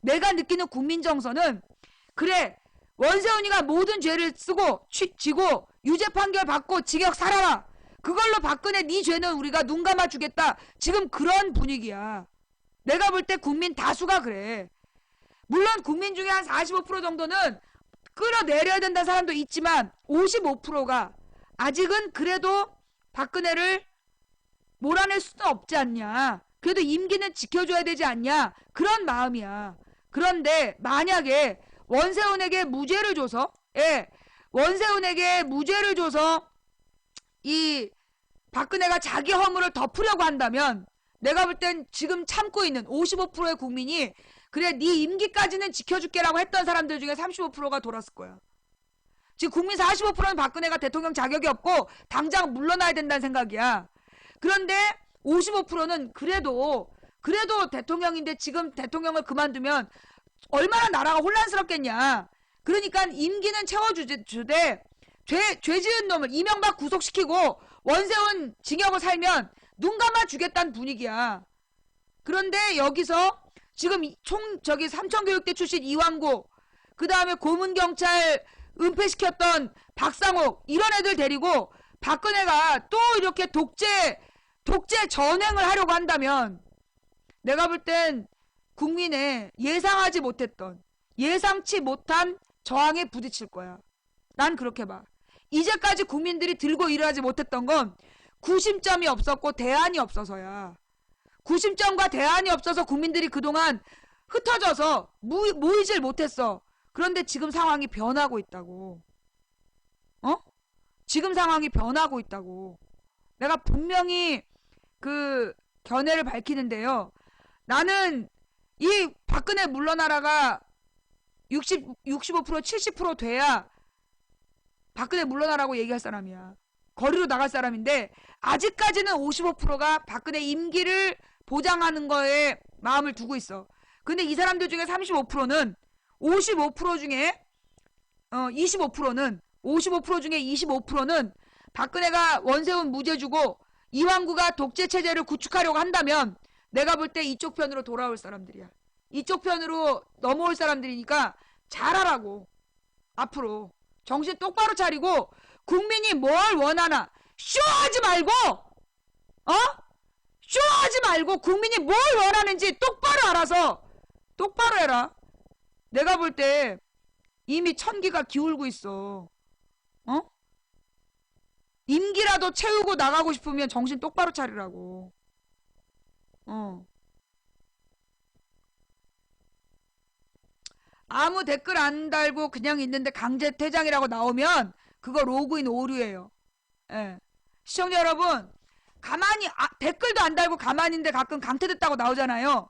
S1: 내가 느끼는 국민 정서는 그래 원세훈이가 모든 죄를 지고 유죄 판결 받고 징역 살아라. 그걸로 박근혜 네 죄는 우리가 눈 감아 주겠다. 지금 그런 분위기야. 내가 볼 때 국민 다수가 그래. 물론 국민 중에 한 45% 정도는 끌어내려야 된다는 사람도 있지만 55%가 아직은 그래도 박근혜를 몰아낼 수는 없지 않냐. 그래도 임기는 지켜줘야 되지 않냐. 그런 마음이야. 그런데 만약에 원세훈에게 무죄를 줘서 이 박근혜가 자기 허물을 덮으려고 한다면 내가 볼 땐 지금 참고 있는 55%의 국민이 그래 네 임기까지는 지켜줄게라고 했던 사람들 중에 35%가 돌았을 거야. 지금 국민 45%는 박근혜가 대통령 자격이 없고 당장 물러나야 된다는 생각이야. 그런데 55%는 그래도 대통령인데 지금 대통령을 그만두면 얼마나 나라가 혼란스럽겠냐. 그러니까 임기는 채워주되 죄 지은 놈을 이명박 구속시키고 원세훈 징역을 살면 눈 감아 주겠다는 분위기야. 그런데 여기서 지금 삼천교육대 출신 이완구, 그 다음에 고문경찰 은폐시켰던 박상옥, 이런 애들 데리고 박근혜가 또 이렇게 독재 전횡을 하려고 한다면 내가 볼 땐 국민의 예상하지 못했던, 예상치 못한 저항에 부딪힐 거야. 난 그렇게 봐. 이제까지 국민들이 들고 일어나지 못했던 건 구심점이 없었고 대안이 없어서야. 구심점과 대안이 없어서 국민들이 그동안 흩어져서 모이질 못했어. 그런데 지금 상황이 변하고 있다고. 지금 상황이 변하고 있다고. 내가 분명히 그 견해를 밝히는데요. 나는 이 박근혜 물러나라가 65% 70% 돼야 박근혜 물러나라고 얘기할 사람이야. 거리로 나갈 사람인데 아직까지는 55%가 박근혜 임기를 보장하는 거에 마음을 두고 있어. 근데 이 사람들 중에 35%는 55% 중에 25%는 55% 중에 25%는 박근혜가 원세훈 무죄 주고 이완구가 독재 체제를 구축하려고 한다면 내가 볼 때 이쪽 편으로 돌아올 사람들이야. 이쪽 편으로 넘어올 사람들이니까 잘하라고. 앞으로 정신 똑바로 차리고 국민이 뭘 원하나 쇼하지 말고 쇼하지 말고 국민이 뭘 원하는지 똑바로 알아서 똑바로 해라. 내가 볼 때 이미 천기가 기울고 있어. 임기라도 채우고 나가고 싶으면 정신 똑바로 차리라고. 아무 댓글 안 달고 그냥 있는데 강제 퇴장이라고 나오면 그거 로그인 오류예요. 예. 시청자 여러분, 가만히 댓글도 안 달고 가만히 있는데 가끔 강퇴됐다고 나오잖아요.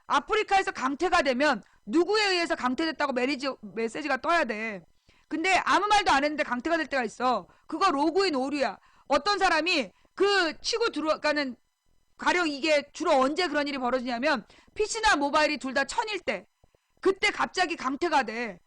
S1: 아프리카에서 강퇴가 되면 누구에 의해서 강퇴됐다고 메시지가 떠야 돼. 근데 아무 말도 안 했는데 강퇴가 될 때가 있어. 그거 로그인 오류야. 어떤 사람이 그 치고 들어가는, 가령 이게 주로 언제 그런 일이 벌어지냐면 PC나 모바일이 둘 다 1000일 때, 그때 갑자기 강퇴가 돼.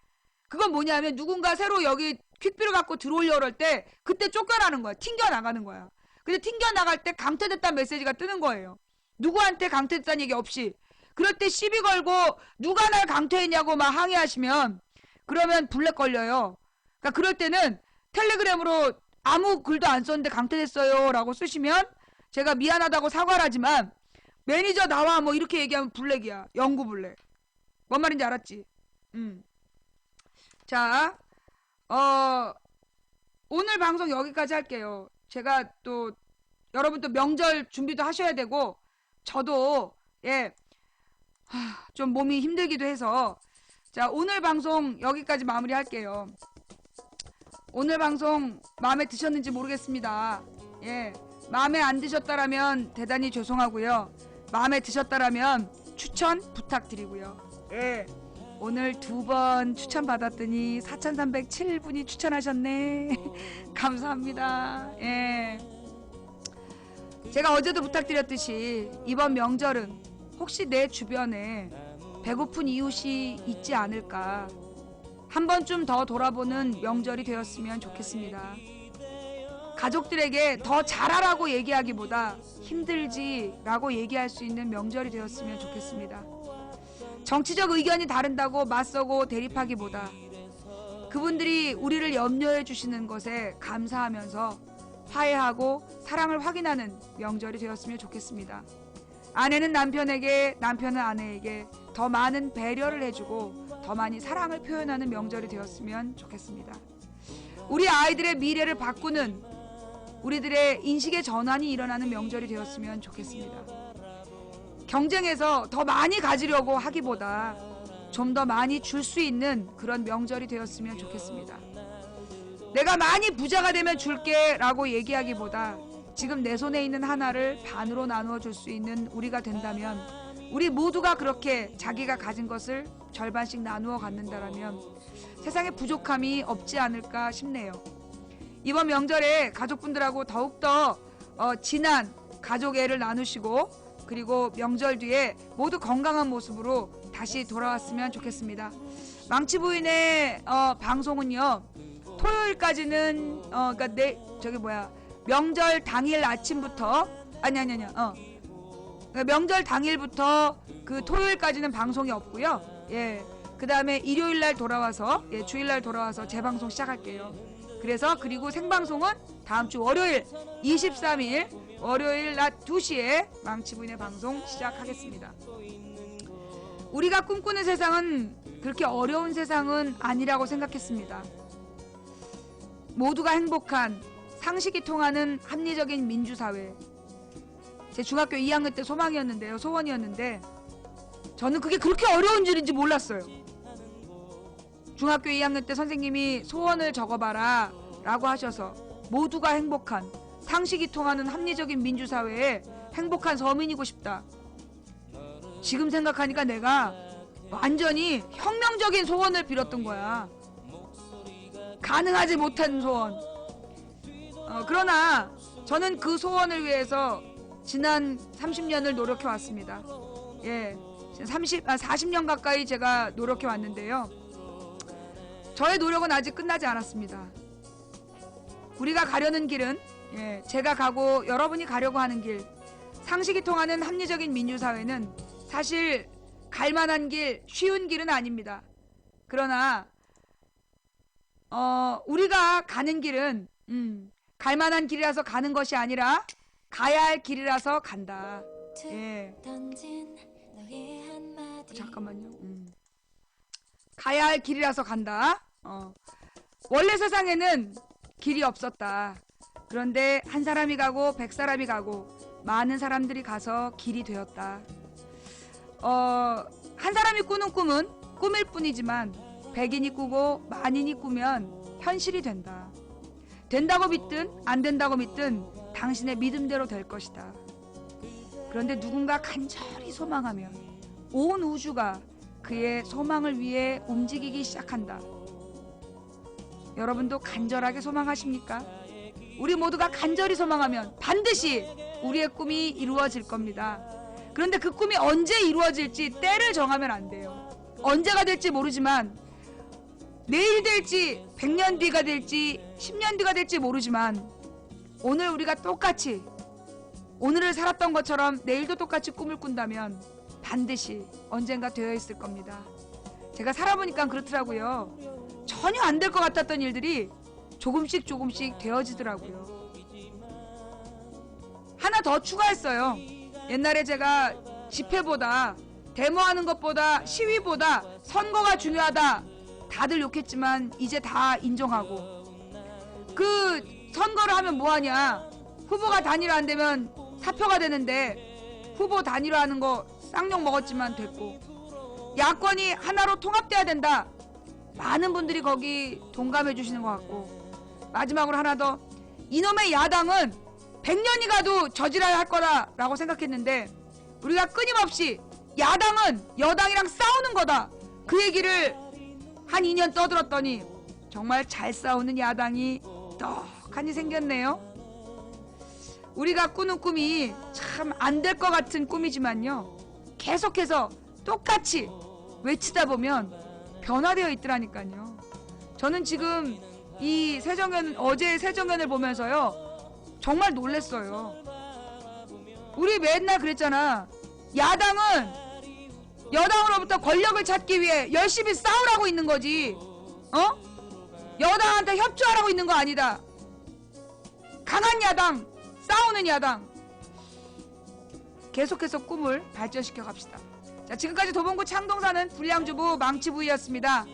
S1: 그건 뭐냐면 누군가 새로 여기 퀵비를 갖고 들어오려고 할 때 그때 쫓겨나는 거야. 튕겨나가는 거야. 근데 튕겨나갈 때 강퇴됐다는 메시지가 뜨는 거예요. 누구한테 강퇴됐다는 얘기 없이. 그럴 때 시비 걸고 누가 날 강퇴했냐고 막 항의하시면 그러면 블랙 걸려요. 그러니까 그럴 때는 텔레그램으로 아무 글도 안 썼는데 강퇴됐어요 라고 쓰시면 제가 미안하다고 사과를 하지만 매니저 나와 뭐 이렇게 얘기하면 블랙이야. 영구 블랙. 뭔 말인지 알았지? 자, 오늘 방송 여기까지 할게요. 제가 또 여러분 또 명절 준비도 하셔야 되고 저도 좀 몸이 힘들기도 해서 자, 오늘 방송 여기까지 마무리 할게요. 오늘 방송 마음에 드셨는지 모르겠습니다. 마음에 안 드셨다라면 대단히 죄송하고요. 마음에 드셨다라면 추천 부탁드리고요. 오늘 2번 추천 받았더니 4307분이 추천하셨네. 감사합니다. 제가 어제도 부탁드렸듯이 이번 명절은 혹시 내 주변에 배고픈 이웃이 있지 않을까, 한 번쯤 더 돌아보는 명절이 되었으면 좋겠습니다. 가족들에게 더 잘하라고 얘기하기보다 힘들지라고 얘기할 수 있는 명절이 되었으면 좋겠습니다. 정치적 의견이 다른다고 맞서고 대립하기보다 그분들이 우리를 염려해 주시는 것에 감사하면서 화해하고 사랑을 확인하는 명절이 되었으면 좋겠습니다. 아내는 남편에게, 남편은 아내에게 더 많은 배려를 해주고 더 많이 사랑을 표현하는 명절이 되었으면 좋겠습니다. 우리 아이들의 미래를 바꾸는, 우리들의 인식의 전환이 일어나는 명절이 되었으면 좋겠습니다. 경쟁에서 더 많이 가지려고 하기보다 좀 더 많이 줄 수 있는 그런 명절이 되었으면 좋겠습니다. 내가 많이 부자가 되면 줄게 라고 얘기하기보다 지금 내 손에 있는 하나를 반으로 나누어 줄 수 있는 우리가 된다면, 우리 모두가 그렇게 자기가 가진 것을 절반씩 나누어 갖는다라면 세상에 부족함이 없지 않을까 싶네요. 이번 명절에 가족분들하고 더욱더 진한 가족 애를 나누시고, 그리고 명절 뒤에 모두 건강한 모습으로 다시 돌아왔으면 좋겠습니다. 망치 부인의 방송은요, 토요일까지는 그러니까 명절 당일 아침부터 명절 당일부터 그 토요일까지는 방송이 없고요. 예. 그다음에 일요일 날 돌아와서, 주일 날 돌아와서 재방송 시작할게요. 그리고 생방송은 다음 주 월요일 23일 월요일 낮 2시에 망치 부인의 방송 시작하겠습니다. 우리가 꿈꾸는 세상은 그렇게 어려운 세상은 아니라고 생각했습니다. 모두가 행복한, 상식이 통하는 합리적인 민주사회. 제 중학교 2학년 때 소망이었는데요. 소원이었는데 저는 그게 그렇게 어려운 줄인지 몰랐어요. 중학교 2학년 때 선생님이 소원을 적어봐라 라고 하셔서 모두가 행복한, 상식이 통하는 합리적인 민주사회에 행복한 서민이고 싶다. 지금 생각하니까 내가 완전히 혁명적인 소원을 빌었던 거야. 가능하지 못한 소원. 그러나 저는 그 소원을 위해서 지난 30년을 노력해 왔습니다. 예, 40년 가까이 제가 노력해 왔는데요. 저의 노력은 아직 끝나지 않았습니다. 우리가 가려는 길은, 제가 가고 여러분이 가려고 하는 길, 상식이 통하는 합리적인 민주사회는 사실 갈만한 길, 쉬운 길은 아닙니다. 그러나 우리가 가는 길은 갈만한 길이라서 가는 것이 아니라 가야 할 길이라서 간다. 예. 잠깐만요. 가야 할 길이라서 간다. 원래 세상에는 길이 없었다. 그런데 한 사람이 가고 100사람이 가고 많은 사람들이 가서 길이 되었다. 한 사람이 꾸는 꿈은 꿈일 뿐이지만 100인이 꾸고 만인이 꾸면 현실이 된다. 된다고 믿든 안 된다고 믿든 당신의 믿음대로 될 것이다. 그런데 누군가 간절히 소망하면 온 우주가 그의 소망을 위해 움직이기 시작한다. 여러분도 간절하게 소망하십니까? 우리 모두가 간절히 소망하면 반드시 우리의 꿈이 이루어질 겁니다. 그런데 그 꿈이 언제 이루어질지 때를 정하면 안 돼요. 언제가 될지 모르지만, 내일 될지 100년 뒤가 될지 10년 뒤가 될지 모르지만, 오늘 우리가 똑같이 오늘을 살았던 것처럼 내일도 똑같이 꿈을 꾼다면 반드시 언젠가 되어 있을 겁니다. 제가 살아보니까 그렇더라고요. 전혀 안 될 것 같았던 일들이 조금씩 되어지더라고요. 하나 더 추가했어요. 옛날에 제가 집회보다, 데모하는 것보다, 시위보다 선거가 중요하다 다들 욕했지만 이제 다 인정하고, 그 선거를 하면 뭐하냐, 후보가 단일화 안 되면 사표가 되는데 후보 단일화하는 거 쌍욕 먹었지만 됐고, 야권이 하나로 통합돼야 된다, 많은 분들이 거기 동감해 주시는 것 같고, 마지막으로 하나 더, 이놈의 야당은 100년이 가도 저질러야 할 거다라고 생각했는데 우리가 끊임없이 야당은 여당이랑 싸우는 거다, 그 얘기를 한 2년 떠들었더니 정말 잘 싸우는 야당이 떡하니 생겼네요. 우리가 꾸는 꿈이 참 안 될 것 같은 꿈이지만요, 계속해서 똑같이 외치다 보면 변화되어 있더라니까요. 저는 지금 이 어제 새정연을 보면서요 정말 놀랬어요. 우리 맨날 그랬잖아. 야당은 여당으로부터 권력을 찾기 위해 열심히 싸우라고 있는 거지, 여당한테 협조하라고 있는 거 아니다. 강한 야당, 싸우는 야당. 계속해서 꿈을 발전시켜 갑시다. 자, 지금까지 도봉구 창동사는 불량주부 망치부이였습니다.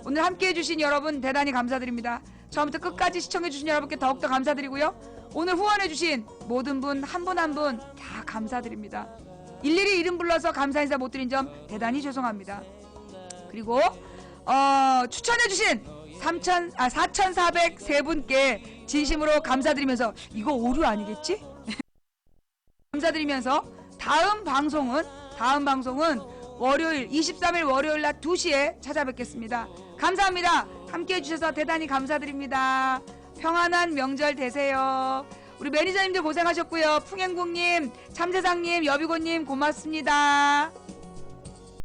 S1: 오늘 함께해 주신 여러분 대단히 감사드립니다. 처음부터 끝까지 시청해 주신 여러분께 더욱더 감사드리고요. 오늘 후원해 주신 모든 분 한 분 한 분 다 감사드립니다. 일일이 이름 불러서 감사 인사 못 드린 점 대단히 죄송합니다. 그리고 추천해 주신 4,403분께 진심으로 감사드리면서, 이거 오류 아니겠지? 감사드리면서 다음 방송은 월요일 23일 월요일 낮 2시에 찾아뵙겠습니다. 감사합니다. 함께 해주셔서 대단히 감사드립니다. 평안한 명절 되세요. 우리 매니저님들 고생하셨고요. 풍행국님, 참세상님, 여비고님 고맙습니다.